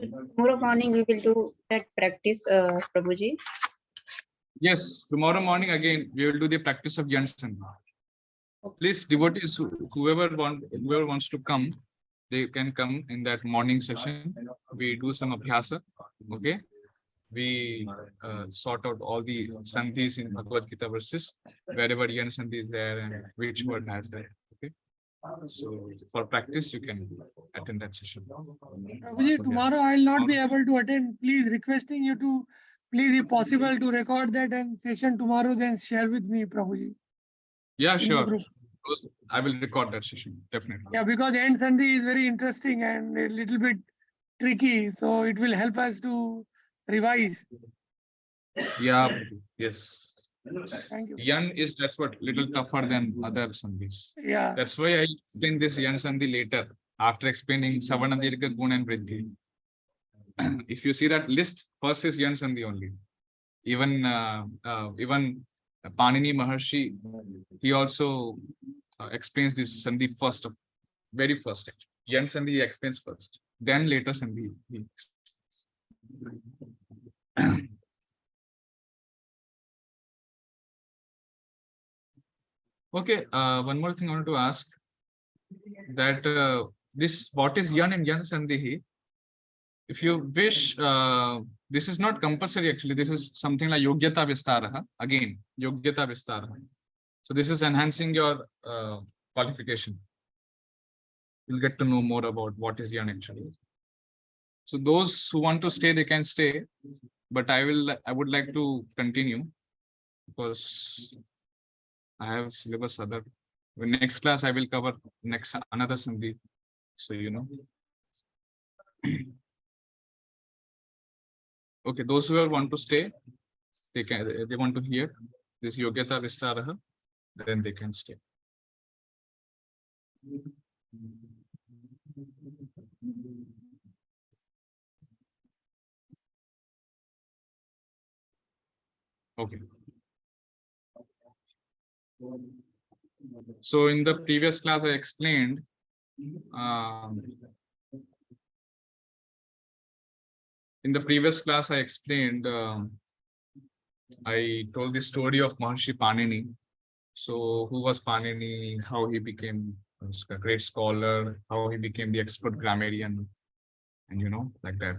Tomorrow morning we will do that practice, Prabhuji. Yes, tomorrow morning again we will do the practice of yan sandhi. Please, devotees, whoever wants to come, they can come in that morning session. We do some abhyasa. Okay. We sort out all the sandhis in Bhagavad Gita verses, wherever yan sandhi is there and which word has that. Okay. So for practice, you can attend that session. Prabhuji, tomorrow I will not be able to attend. Please requesting you to, please if possible, to record that and session tomorrow, then share with me, Prabhuji. Yeah, sure. I will record that session, definitely. Yeah, because end Sandhi is very interesting and a little bit tricky, so it will help us to revise. Yeah, yes. Thank you. Yan is, that's what, little tougher than other sandhis. Yeah. That's why I explain this yan sandhi later, after explaining Savana Dirgha Gun and Vriddhi. If you see that list, first is yan sandhi only. Even Panini Maharshi, he also explains this sandhi first, very first. Yan sandhi he explains first, then later sandhi. Okay, one more thing I wanted to ask, that this, what is yan and yan sandhi? If you wish, this is not compulsory actually, this is something like yogyata vistaraha, again, yogyata vistaraha. So this is enhancing your qualification. You'll get to know more about what is yan actually. So those who want to stay, they can stay, but I would like to continue because I have syllabus other. The next class I will cover another sandhi. So you know. Okay, those who want to stay, they want to hear this Yogyata Vistaraha, then they can stay. Okay. So in the previous class, I explained I told the story of Maharshi Panini. So who was Panini, how he became a great scholar, how he became the expert grammarian, and like that.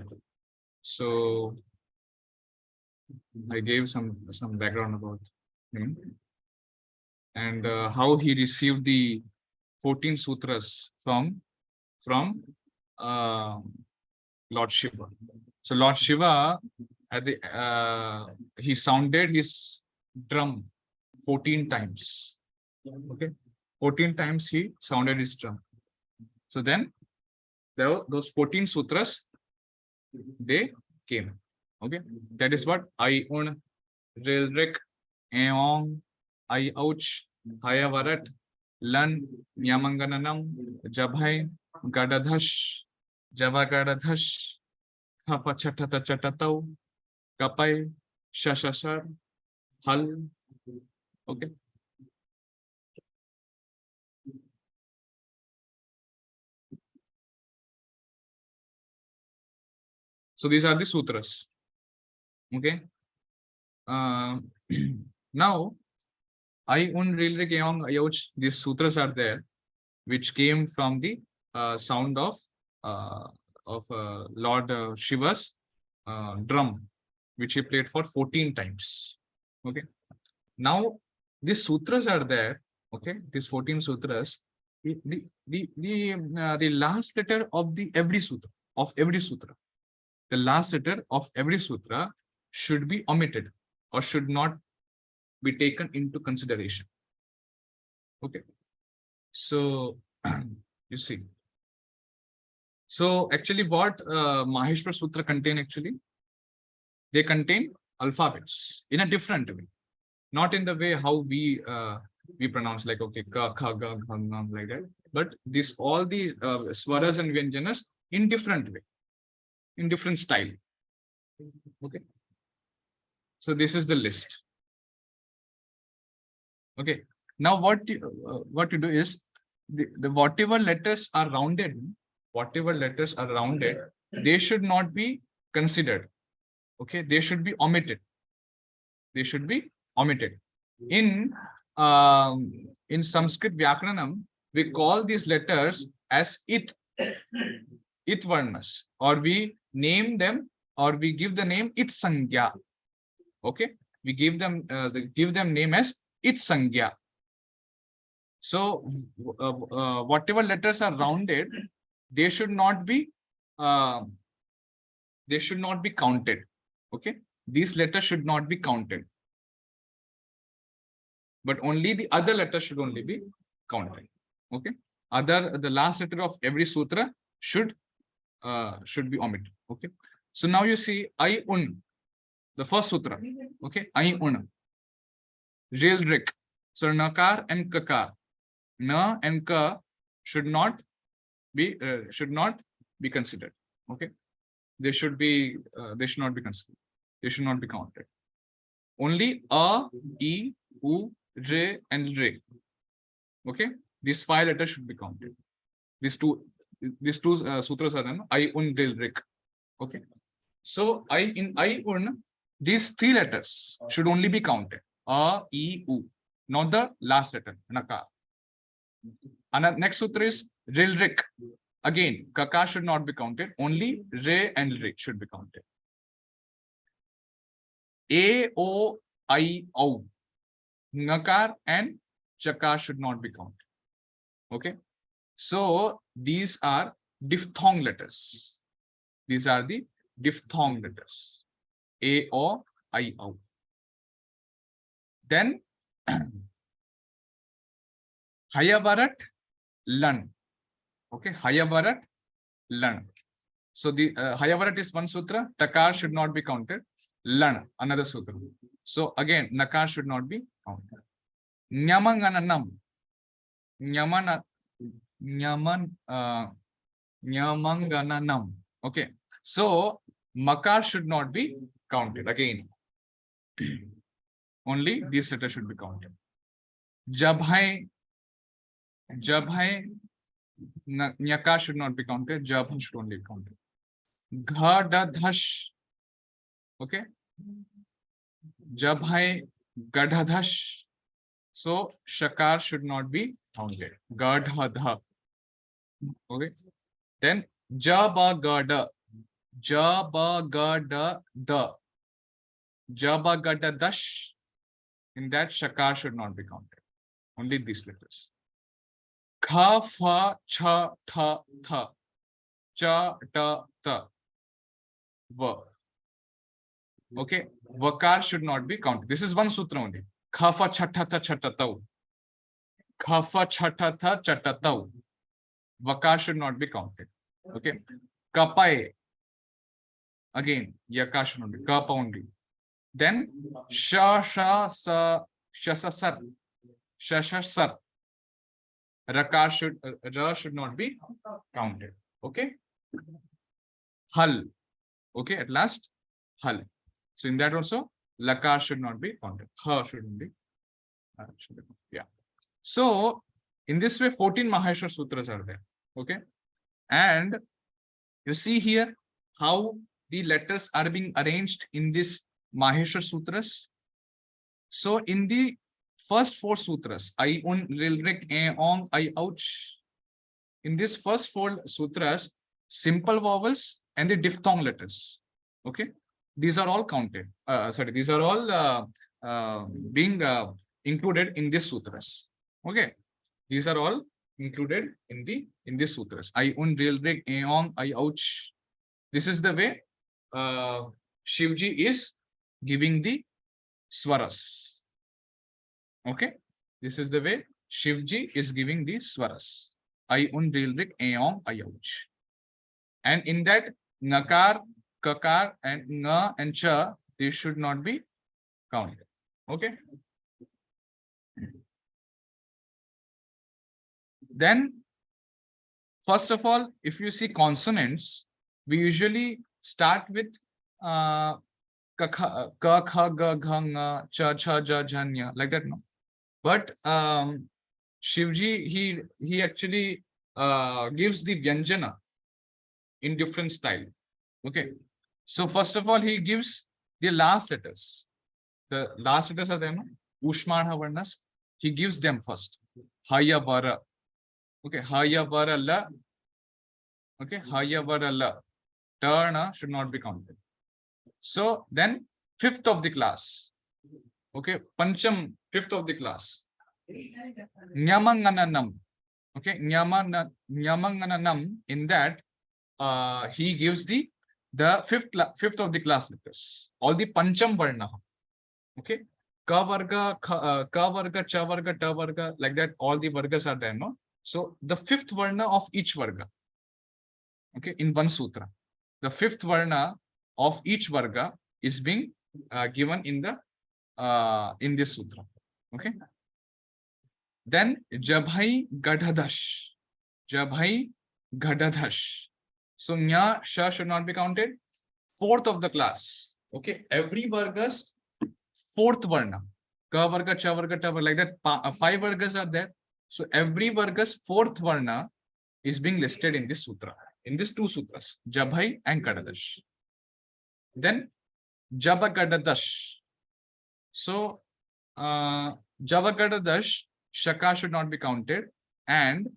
So I gave some background about him and how he received the 14 sutras from Lord Shiva. So Lord Shiva, he sounded his drum 14 times. Okay, 14 times he sounded his drum. So then those 14 sutras, they came. Okay, that is what I un rilrik eong I ouch hayavarat lan yamangananam jabhai gadadhash javagadadhash kapachatata chatatau kapai shashashar hal. Okay. So these are the sutras. Okay. Now, I un rilrik eong ayouch, these sutras are there, which came from the sound of Lord Shiva's drum, which he played for 14 times. Okay. Now these sutras are there. Okay, these 14 sutras. The last letter of every sutra, the last letter of every sutra should be omitted or should not be taken into consideration. Okay. So you see. So actually what Maheshwar Sutra contain actually? They contain alphabets in a different way. Not in the way how we pronounce, like okay, ka, kha, ga, gha, ga, like that. But all the swaras and vyanjanas in different way, in different style. Okay. So this is the list. Okay. Now what you do is the whatever letters are rounded, they should not be considered. Okay, they should be omitted. In Sanskrit Vyakaranam, we call these letters as it varnas, or we name them, or we give the name it sangya. Okay, we give them name as it sangya. So whatever letters are rounded, they should not be counted. Okay, these letters should not be counted, but only the other letters should only be counted. Okay, the last letter of every sutra should be omitted. Okay, so now you see I un, the first sutra. Okay, I un, real rik. So nakar and kakar, na and ka should not be considered. Okay, they should not be considered. They should not be counted. Only a, e, u, re, and re. Okay, these 5 letters should be counted. These two sutras are done. I un del rik. Okay, so in I un, these 3 letters should only be counted. A, e, u, not the last letter nakar. And next sutra is ril rik. Again, kaka should not be counted. Only re and ri should be counted. A, O, I, O, nakar and chaka should not be counted. Okay, so these are diphthong letters. These are the diphthong letters. A, O, I, O. Then Hayavarat, Lan. Okay, Hayavarat, Lan. So the Hayavarat is one sutra. Takar should not be counted. Lan, another sutra. So again, Nakar should not be counted. Nyamangananam. Nyamangananam. Okay. So Makar should not be counted. Again, only these letters should be counted. Jabhai. Nyaka should not be counted. Jabha should only be counted. Ghadadhash. Okay. Jabhai gadhadhash. So Shakar should not be counted. Gadhadha. Okay. Then Jabagada. Jabagada. Jabagadash. In that Shakar should not be counted. Only these letters. Kha, fa, cha, tha, tha. Cha, ta, ta. Va. Okay. Vakar should not be counted. This is one sutra only. Kha, fa, cha, tha, tha, cha, ta, tau. Kha, fa, cha, tha, tha, cha, ta, tau. Vakar should not be counted. Okay. Kapai. Again, Yakar should not be. Kapa only. Then sha, sha, sa, shasasar. Shashasar. Rakar should, Ra should not be counted. Okay. Hal. Okay. At last, Hal. So in that also, Lakar should not be counted. Ha shouldn't be. Yeah. So in this way, 14 Maheshwar Sutras are there. Okay. And you see here how the letters are being arranged in this Maheshwar Sutras. So in the first 4 sutras, I, un, ril, rik, e, ong, I, ouch. In this first 4 sutras, simple vowels and the diphthong letters. Okay. These are all counted. These are all being included in these sutras. Okay. These are all included in these sutras. I, un, ril, rik, e, ong, I, ouch. This is the way Shivji is giving the swaras. Okay, this is the way Shivji is giving the swaras. I, un, ril, rik, aong, ayauch. And in that, Nakar, Kakar, and Nga and Cha, they should not be counted. Okay. Then, first of all, if you see consonants, we usually start with ka, kha, ga, gha, nga, cha, cha, ja, janya, like that, no? But Shivji, he actually gives the Vyanjana in different style. Okay. So first of all, he gives the last letters. The last letters are there, no? Ushmana Varnas. He gives them first. Haya Vara. Okay. Haya Vara La. Okay. Haya Vara La. Turna should not be counted. So then 5th of the class. Okay. Pancham, 5th of the class. Nyamangananam. Okay. Nyamangananam. In that, he gives the 5th of the class letters. All the Pancham Varna. Okay. Ka varga, ka varga, cha varga, ta varga, like that. All the vargas are there, no? So the 5th Varna of each varga. Okay. In one sutra. The 5th Varna of each varga is being given in this sutra. Okay. Then Jabhai Gadhadash. Jabhai Gadhadash. So Nya, Sha should not be counted. 4th of the class. Okay. Every varga's 4th Varna. Ka varga, cha varga, ta varga, like that. 5 vargas are there. So every varga's 4th Varna is being listed in this sutra. In these 2 sutras. Jabhai and Gadhadash. Then Jabagadadash. So Javagadadash, Shaka should not be counted, and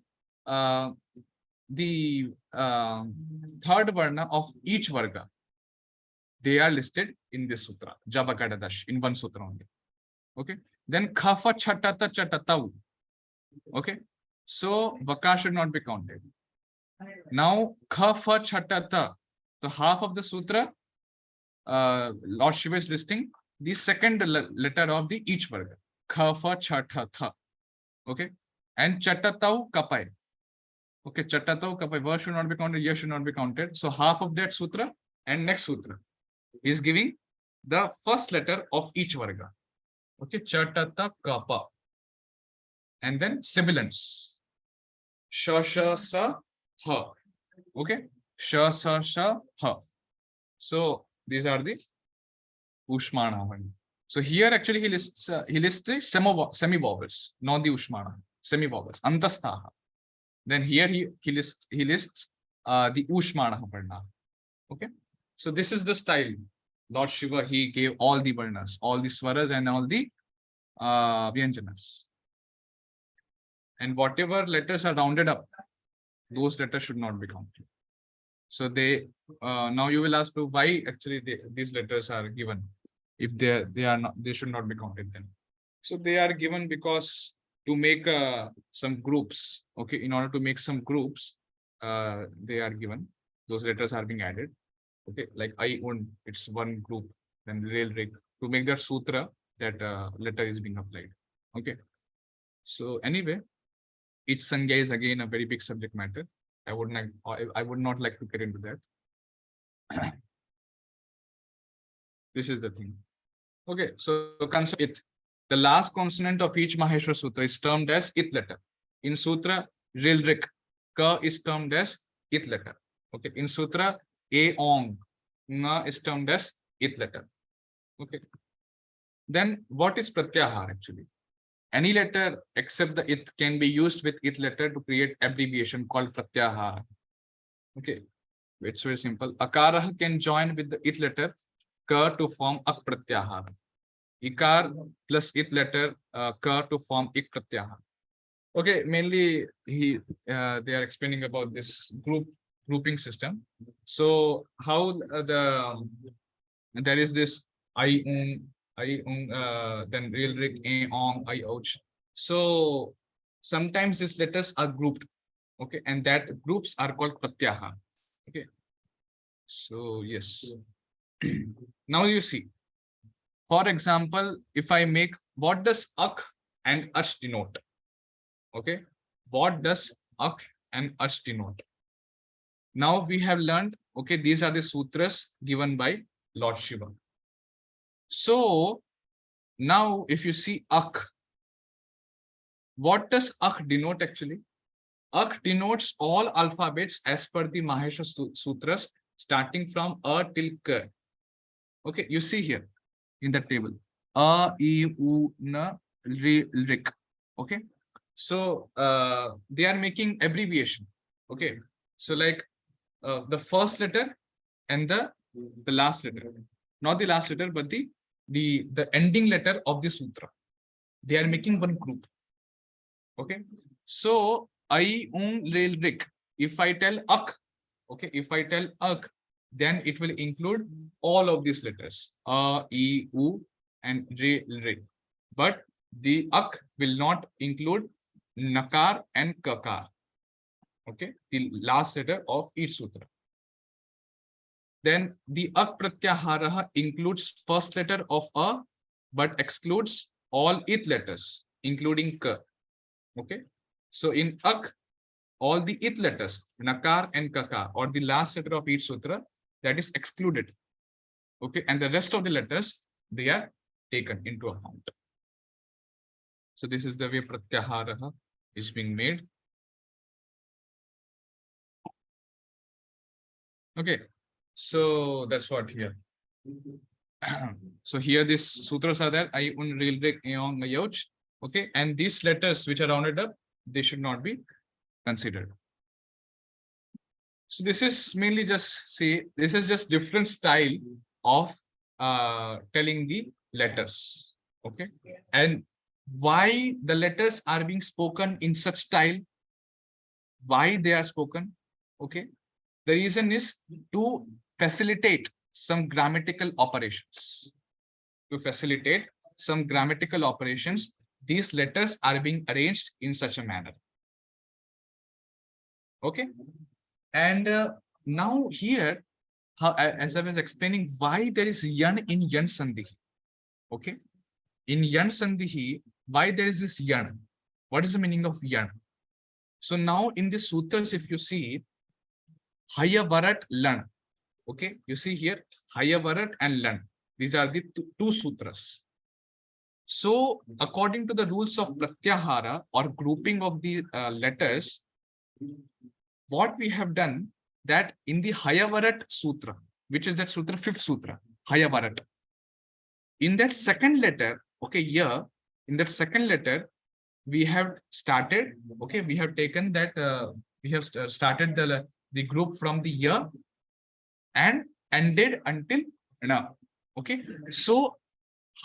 the 3rd Varna of each Varga, they are listed in this sutra, Javagadadash, in one sutra only. Okay. Then Khafa Chatata Chatatau. Okay. So Vaka should not be counted. Now Khafa Chatata, the half of the sutra, Lord Shiva is listing the 2nd letter of the each varga. Khafa Chatata. Okay. And Chatatau Kapai. Okay, chatato kapai, verb should not be counted, ya should not be counted. So half of that sutra and next sutra is giving the first letter of each varga. Okay, chatata kapa. And then sibilants. Sha, sha, sa, ha. Okay, sha, sa, sha, ha. So these are the Ushmana. So here actually he lists the semi vowels, not the Ushmana, semi vowels, Antastaha. Then here he lists the Ushmana Varna. Okay, so this is the style. Lord Shiva, he gave all the varnas, all the swaras and all the vyanjanas. And whatever letters are rounded up, those letters should not be counted. So they now you will ask why actually these letters are given. If they are not, they should not be counted then. So they are given because to make some groups. Okay, in order to make some groups, they are given. Those letters are being added. Okay, like I own, it's one group. Then rail rig, to make that sutra, that letter is being applied. Okay, so anyway, each sangya is again a very big subject matter. I would not like to get into that. This is the thing. Okay, so concept it. The last consonant of each Maheshwar Sutra is termed as it letter. In Sutra Rilrik, Ka is termed as it letter. Okay, in Sutra Aong, Nga is termed as it letter. Okay. Then what is Pratyahar actually? Any letter except the it can be used with it letter to create abbreviation called Pratyahar. Okay, it's very simple. Akara can join with the it letter Ka to form Ak Pratyahar. Ikar plus it letter Ka to form Ik Pratyahar. Okay, mainly they are explaining about this grouping system. So how there is this then real rig, ong, I, ouch. So sometimes these letters are grouped. Okay, and that groups are called Pratyahar. Okay, so yes. Now you see, for example, if I make, what does Ak and Ash denote? Okay, what does Ak and Ash denote? Now we have learned, okay, these are the sutras given by Lord Shiva. So now if you see Ak, what does Ak denote actually? Ak denotes all alphabets as per the Maheshwar Sutras, starting from A till K. Okay, you see here in the table. A, I, U, N, Ri, Rik. Okay, so they are making abbreviation. Okay, so like the first letter and the last letter, not the last letter, but the ending letter of the sutra. They are making one group. Okay, so I, Rel, Rik. If I tell Ak, okay, if I tell Ak, then it will include all of these letters, A, I, U, and Re, Re. But the Ak will not include Nakar and Kakar. Okay, the last letter of each sutra. Then the Ak Pratyahara includes first letter of A, but excludes all it letters, including K. Okay, so in Ak, all the it letters, Nakar and Kakar, or the last letter of each sutra, that is excluded. Okay, and the rest of the letters, they are taken into account. So this is the way Pratyahara is being made. Okay, so that's what here. So here these sutras are there. I un real break eong yoch. Okay, and these letters which are rounded up, they should not be considered. So this is mainly just this is just different style of telling the letters. Okay, and why the letters are being spoken in such style, why they are spoken. Okay, the reason is to facilitate some grammatical operations. To facilitate some grammatical operations, these letters are being arranged in such a manner. Okay, and now here, as I was explaining, why there is yan in yan sandhi. Okay, in yan sandhi, why there is this yan? What is the meaning of yan? So now in the sutras, if you see Haya Varat Lan, okay, you see here Haya Varat and Lan. These are the two sutras. So according to the rules of Pratyahara or grouping of the letters, what we have done that in the Hayavarat Sutra, which is that sutra, fifth sutra, Hayavarat. In that second letter, okay, here, in that second letter, we have started, okay, we have taken that, we have started the group from the year and ended until now, okay. So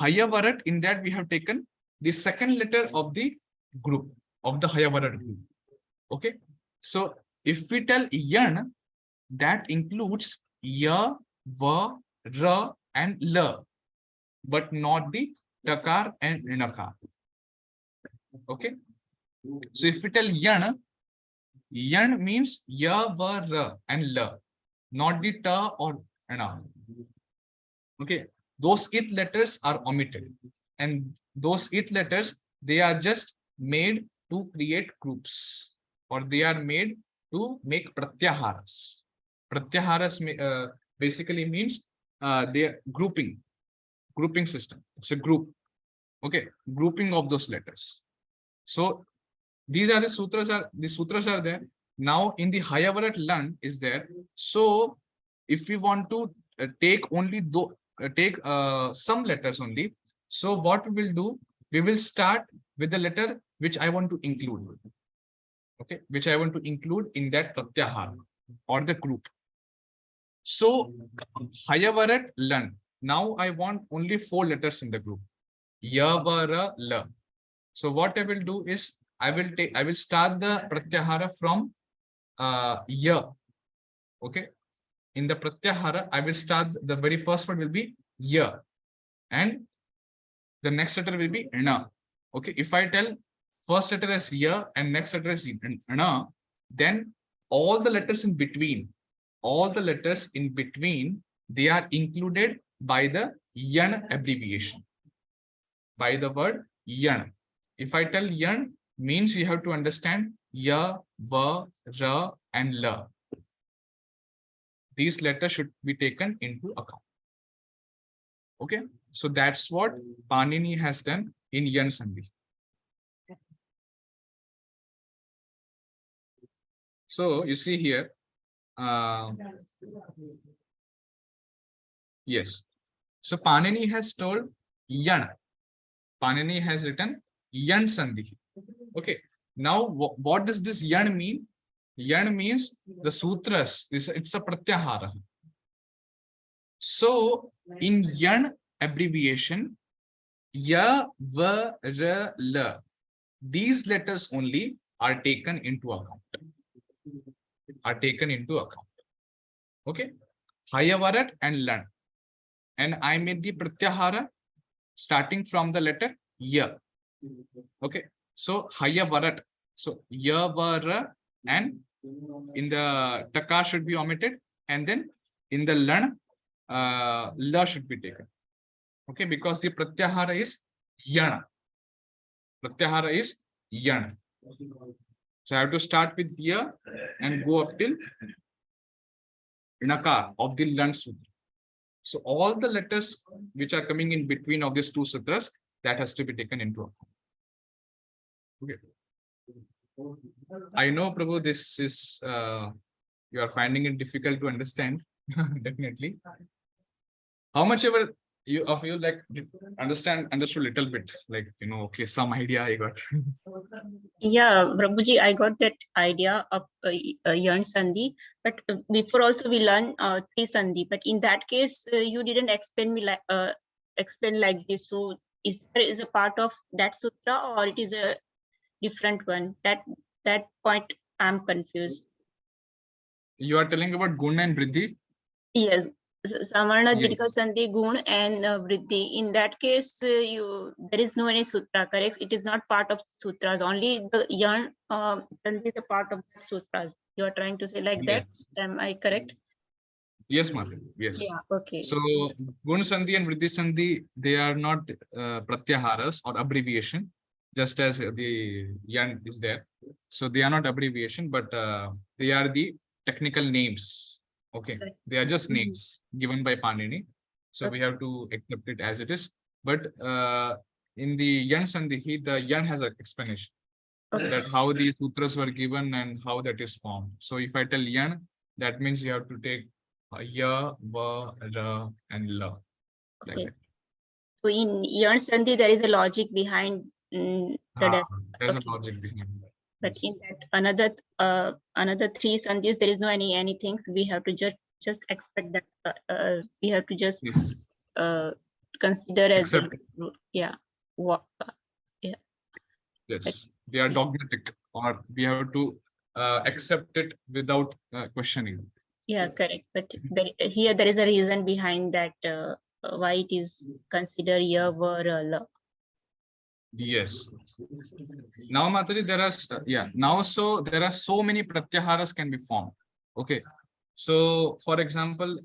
Hayavarat, in that we have taken the second letter of the group, of the Hayavarat group, okay. So if we tell Yan, that includes Ya, Va, Ra, and La, but not the Takar and Nakar. Okay. So if we tell Yan, Yan means Ya, Va, Ra, and La, not the Ta or Na. Okay. Those it letters are omitted. And those it letters, they are just made to create groups, or they are made to make pratyaharas. Pratyaharas basically means they are grouping system. It's a group. Okay, grouping of those letters. So these are the sutras are there. Now in the Hayavarat Lan is there. So if we want to take only some letters only, so what we will do, we will start with the letter which I want to include. Okay, which I want to include in that pratyahara or the group. So Hayavarat Lan. Now I want only 4 letters in the group. Yavara La. So what I will do is I will start the pratyahara from Ya. Okay. In the pratyahara, I will start the very first one will be Ya, and the next letter will be Na. Okay. If I tell first letter is Ya and next letter is Na, then all the letters in between, they are included by the Yan abbreviation, by the word Yan. If I tell Yan, means you have to understand Ya, Va, Ra, and La. These letters should be taken into account. Okay, so that's what Panini has done in Yan Sandhi. So you see here, yes. So Panini has told Yan. Panini has written Yan Sandhi. Okay. Now, what does this Yan mean? Yan means the sutras. It's a pratyahara. So in Yan abbreviation, Ya, Va, Ra, La, these letters only are taken into account. Okay. Hayavarat and Lan. And I made the pratyahara starting from the letter Ya. Okay. So Hayavarat. So Ya, Va, Ra, and in the Takar should be omitted, and then in the Lan, La should be taken. Okay, because the pratyahara is Yana. Pratyahara is Yana. So I have to start with Ya and go up till Nakar of the Lan Sutra. So all the letters which are coming in between of these two sutras, that has to be taken into account. Okay. I know, Prabhu, this is you are finding it difficult to understand. Definitely. How much ever you like understood a little bit, like, okay, some idea I got. Yeah, Prabhuji, I got that idea of Yan Sandhi, but before also we learn Tri Sandhi. But in that case, you didn't explain like this. So is a part of that sutra, or it is a different one? That point I'm confused. You are telling about Guna and Vriddhi? Yes. Samarna, Yes. Dirgha Sandhi, Gun, and Vriddhi. In that case, there is no any sutra, correct? It is not part of sutras. Only the Yan Sandhi is a part of the sutras. You are trying to say like that? Am I correct? Yes, Mother. Yes. Yeah. Okay. So Guna Sandhi and Vriddhi Sandhi, they are not pratyaharas or abbreviation. just as the yan is there. So they are not abbreviation, but they are the technical names. Okay, they are just names given by Panini. So we have to accept it as it is. But in the yan Sandhi, the yan has an explanation that how the sutras were given and how that is formed. So if I tell yan, that means you have to take ya, va, ra, and la. Like that. So in Yarn Sandhi, there is a logic behind There's a logic behind that. But in that another three Sandhis, there is no anything. We have to just expect that. We have to just Yes. Consider as Accept. Yeah. Yes, they are dogmatic, or we have to accept it without questioning. Yeah, correct. But here there is a reason behind that why it is considered ya, va, ra, la. Yes. Now, Mataji, there are now so there are so many pratyaharas can be formed. Okay. So, for example,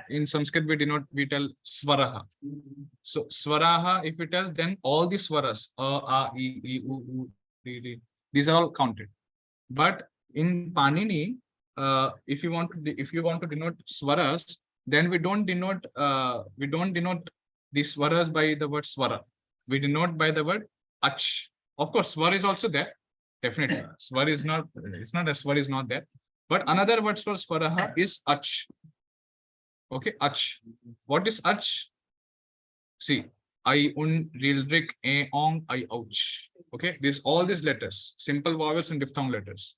in Sanskrit we tell swaraha. So swaraha, if we tell, then all the swaras, a, e, u, d, these are all counted. But in Panini, if you want to denote swaras, then we don't denote the swaras by the word swara. We denote by the word ach. Of course, swar is also there. Definitely, swar is not. It's not a swar is not there. But another word for swaraha is ach. Okay, ach. What is ach? See, I, un, real, rik, a, ong, I, ouch. Okay, all these letters, simple vowels and diphthong letters.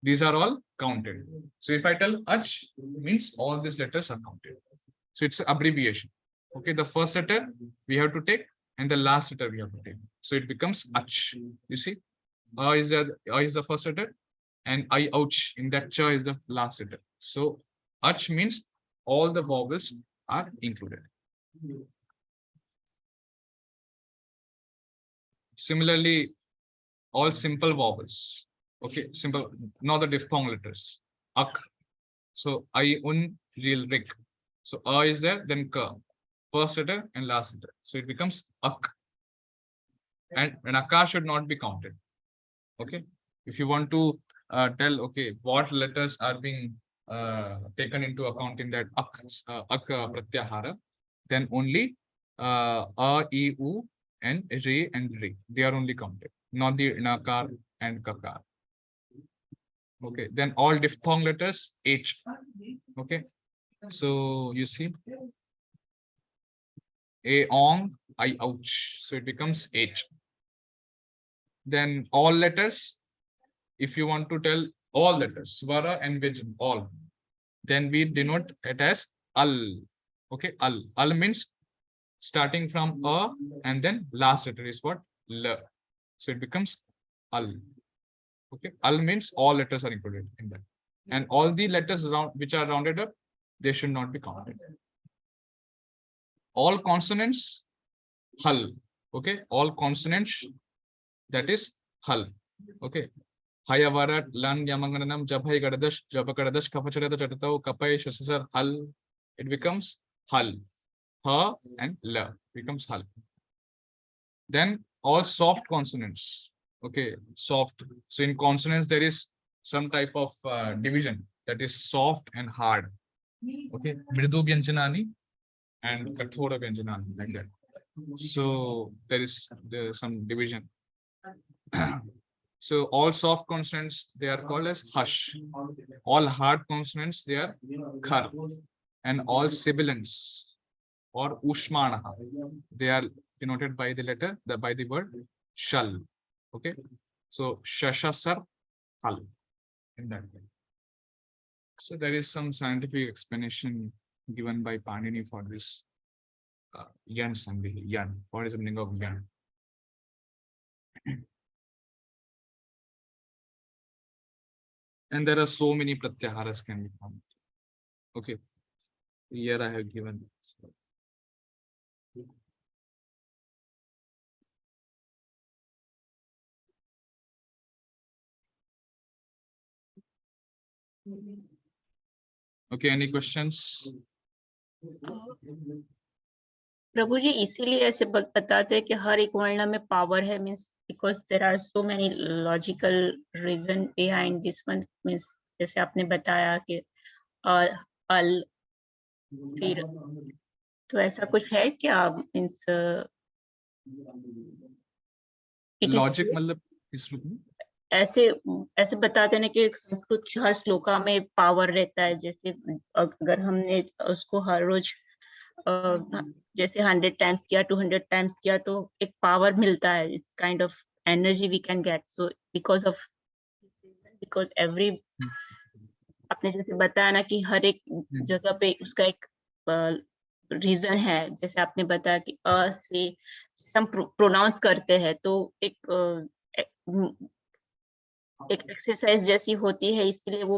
These are all counted. So if I tell ach, means all these letters are counted. So it's an abbreviation. Okay, the first letter we have to take, and the last letter we have to take. So it becomes ach. You see, a is the first letter, and I, ouch, in that cha is the last letter. So ach means all the vowels are included. Similarly, all simple vowels. Okay, simple, not the diphthong letters. Ak. So I, un, real, rik. So a is there, then ka. First letter and last letter. So it becomes ak. And akar should not be counted. Okay. If you want to tell, okay, what letters are being taken into account in that ak pratyahara, then only a, e, u, and re and re. They are only counted, not the nakar and kakar. Okay, then all diphthong letters h. Okay, so you see a, ong, I, ouch. So it becomes h. Then all letters, if you want to tell all letters, swara and vijn, all, then we denote it as al. Okay, al. Al means starting from a and then last letter is what? L. So it becomes al. Okay, al means all letters are included in that. And all the letters which are rounded up, they should not be counted. All consonants, hal. Okay, all consonants, that is hal. Okay. Hayavarat, lan, yamanganam, jabhai, gadadash, jabakadash, kapacharata, chatatau, kapai, shasasar, hal. It becomes hal. Ha and la becomes hal. Then all soft consonants. Okay, soft. So in consonants, there is some type of division that is soft and hard. Okay, mridu vyanjanani and kathora vyanjanani, like that. So there is some division. So all soft consonants, they are called as hush. All hard consonants, they are khar. And all sibilants or ushmanaha, they are denoted by the letter, by the word shall. Okay, so shashasar hal in that way. So there is some scientific explanation given by Panini for this yan sandhi. Yan, what is the meaning of yan? And there are so many pratyaharas can be found. Okay, here I have given this. Okay, any questions? प्रभु जी इसीलिए ऐसे बताते हैं कि हर एक वर्ण में power है, means because there are so many logical reason behind this one. Means जैसे आपने बताया कि अल फिर तो ऐसा कुछ है क्या? मीन्स लॉजिक मतलब किस रूप में? ऐसे ऐसे बताते हैं ना कि संस्कृत की हर श्लोका में पावर रहता है। जैसे अगर हमने उसको हर रोज जैसे 100 टाइम्स किया, 200 टाइम्स किया, तो एक पावर मिलता है, kind of energy we can get. So because every, आपने जैसे बताया ना कि हर एक जगह पे उसका एक रीजन है। जैसे आपने बताया कि अ से हम प्रोनाउंस करते हैं, तो एक एक्सरसाइज जैसी होती है, इसलिए वो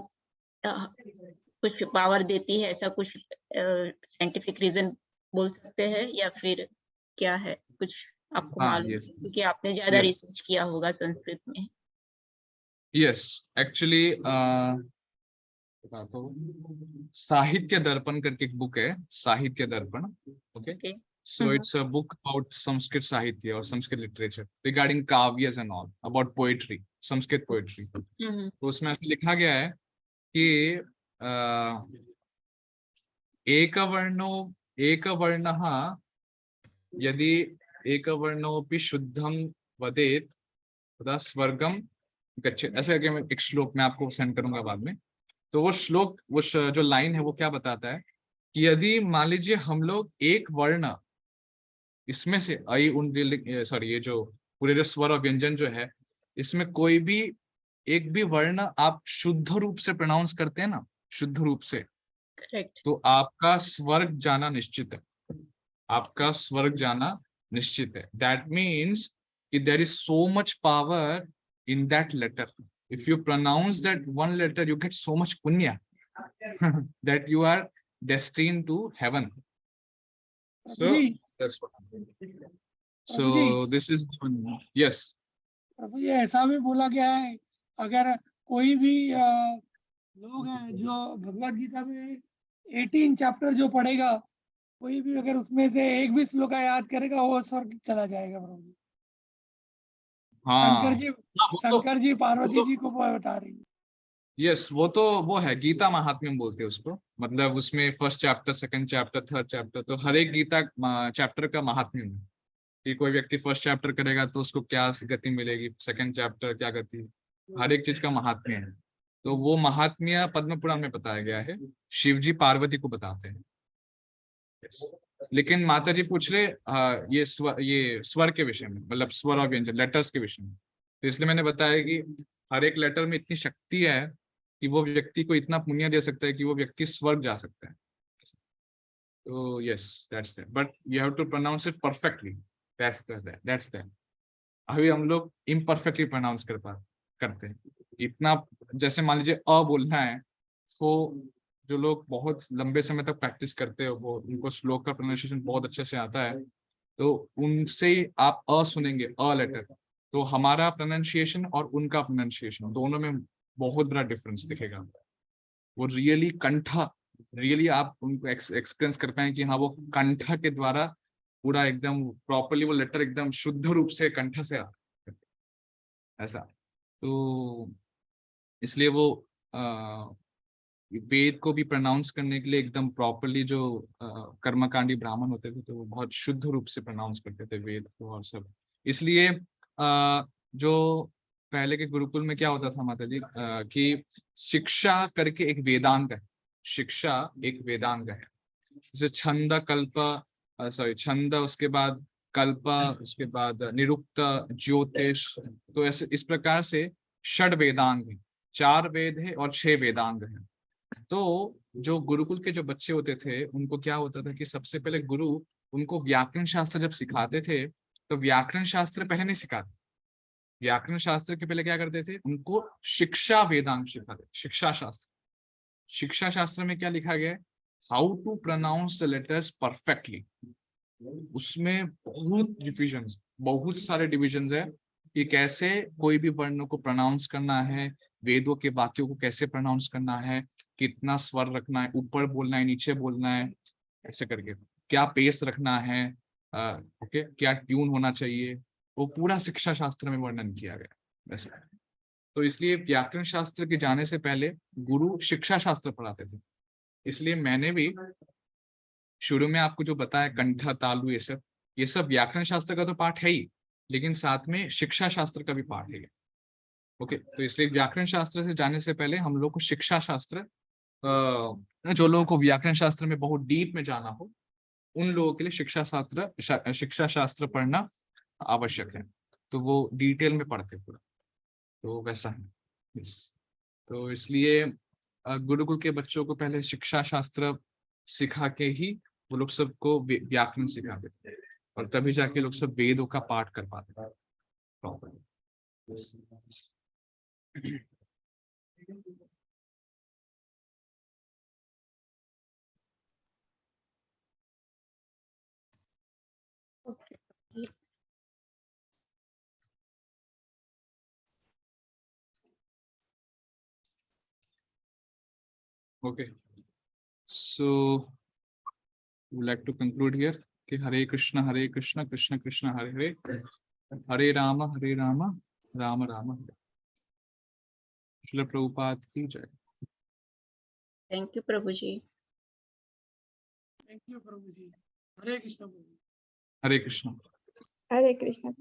कुछ पावर देती है। ऐसा कुछ साइंटिफिक रीजन बोल सकते हैं, या फिर क्या है कुछ आपको मालूम है? क्योंकि आपने ज्यादा रिसर्च किया होगा संस्कृत में। यस, एक्चुअली साहित्य दर्पण करके एक बुक है, Sahitya Darpan. Okay, so it's a book about Sanskrit sahitya और Sanskrit literature regarding kavyas and all, about poetry, Sanskrit poetry. तो उसमें ऐसे लिखा गया है कि एकवर्णः यदि एकवर्णोऽपि शुद्धं वदेत् तदा स्वर्गम गच्छेत्। ऐसे करके मैं एक श्लोक में आपको सेंड करूंगा बाद में। तो वो श्लोक, वो जो लाइन है वो क्या बताता है कि यदि मान लीजिए हम लोग एक वर्ण इसमें से ये जो पूरे जो स्वर और व्यंजन जो है, इसमें कोई भी एक भी वर्ण आप शुद्ध रूप से प्रोनाउंस करते हैं ना, शुद्ध रूप से, तो आपका स्वर्ग जाना निश्चित है, आपका स्वर्ग जाना निश्चित है। दैट मीन्स कि there is so much power in that letter. If you pronounce that one letter, you get so much punya that you are destined to heaven. So that's what. So this is yes. प्रभु जी, ऐसा भी बोला गया है, अगर कोई भी लोग हैं जो भगवत गीता में 18 चैप्टर जो पढ़ेगा, कोई भी अगर उसमें से एक भी श्लोक याद करेगा, वो स्वर्ग चला जाएगा प्रभु जी। हाँ, शंकर जी पार्वती जी को बता रही है। यस, वो है गीता महात्म्यम बोलते हैं उसको। मतलब उसमें first chapter, second chapter, third chapter, तो हर एक गीता चैप्टर का महात्म्य है कि कोई व्यक्ति फर्स्ट चैप्टर करेगा तो उसको क्या गति मिलेगी, सेकंड चैप्टर क्या गति, हर एक चीज का महात्म्य है। तो वो महात्म्य पद्म पुराण में बताया गया है, शिव जी पार्वती को बताते हैं। लेकिन माता जी पूछ रहे ये स्वर के विषय में, मतलब स्वर और व्यंजन, लेटर्स के विषय में। तो इसलिए मैंने बताया कि हर एक लेटर में इतनी शक्ति है कि वो व्यक्ति को इतना पुण्य दे सकता है कि वो व्यक्ति स्वर्ग जा सकता है। तो yes, that's that, but you have to pronounce it perfectly. That's that. अभी हम लोग इम्परफेक्टली प्रोनाउंस करते हैं इतना। जैसे मान लीजिए अ बोलना है, तो जो लोग बहुत लंबे समय तक प्रैक्टिस करते हो, वो उनको श्लोक का प्रोनाउंसिएशन बहुत अच्छे से आता है, तो उनसे आप अ सुनेंगे, अ लेटर, तो हमारा प्रोनाउंसिएशन और उनका प्रोनाउंसिएशन दोनों में बहुत बड़ा डिफरेंस दिखेगा। वो रियली आप उनको एक्सपीरियंस कर पाए कि हाँ, वो कंठ के द्वारा पूरा एकदम प्रॉपरली वो लेटर एकदम शुद्ध रूप से कंठ से ऐसा। तो इसलिए वो वेद को भी प्रोनाउंस करने के लिए एकदम प्रॉपरली जो कर्मकांडी ब्राह्मण होते थे, तो वो बहुत शुद्ध रूप से प्रोनाउंस करते थे वेद को और सब। इसलिए जो पहले के गुरुकुल में क्या होता था माता जी, कि शिक्षा करके एक वेदांग है, शिक्षा एक वेदांग है। जैसे छंद कल्प, छंद, उसके बाद कल्प, उसके बाद निरुक्त, ज्योतिष, तो ऐसे इस प्रकार से षड वेदांग है, 4 वेद है और 6 वेदांग है। तो जो गुरुकुल के जो बच्चे होते थे, उनको क्या होता था कि सबसे पहले गुरु उनको व्याकरण शास्त्र जब सिखाते थे, तो व्याकरण शास्त्र पहले नहीं सिखाते। व्याकरण शास्त्र के पहले क्या करते थे, उनको शिक्षा वेदांग सिखाते। शिक्षा शास्त्र, शिक्षा शास्त्र में क्या लिखा गया है, how to pronounce the letters perfectly. उसमें बहुत सारे डिविजन है कि कैसे कोई भी वर्ण को प्रोनाउंस करना है, वेदों के वाक्यों को कैसे प्रोनाउंस करना है, कितना स्वर रखना है, ऊपर बोलना है, नीचे बोलना है, ऐसे करके क्या पेस रखना है, ओके, क्या ट्यून होना चाहिए, वो पूरा शिक्षा शास्त्र में वर्णन किया गया वैसे। तो इसलिए व्याकरण शास्त्र के जाने से पहले गुरु शिक्षा शास्त्र पढ़ाते थे। इसलिए मैंने भी शुरू में आपको जो बताया कंठा तालु ये सब व्याकरण शास्त्र का तो पाठ है ही, लेकिन साथ में शिक्षा शास्त्र का भी पाठ है। ओके, तो इसलिए व्याकरण शास्त्र से जाने से पहले हम लोग को शिक्षा शास्त्र, जो लोगों को व्याकरण शास्त्र में बहुत डीप में जाना हो उन लोगों के लिए शिक्षा शास्त्र पढ़ना आवश्यक है। तो वो डिटेल में पढ़ते पूरा, तो वैसा है। Yes. तो इसलिए गुरुकुल के बच्चों को पहले शिक्षा शास्त्र सिखा के ही वो लोग सबको व्याकरण सिखाते थे, और तभी जाके लोग सब वेदों का पाठ कर पाते थे properly. Okay. Okay, so would like to conclude here कि Hare Krishna Krishna Krishna Hare Hare, Hare Rama Rama Rama Hare। Srila Prabhupada की जय। Thank you, Prabhuji. Thank you Prabhu ji. Hare Krishna Prabhu. Hare Krishna. Hare Krishna.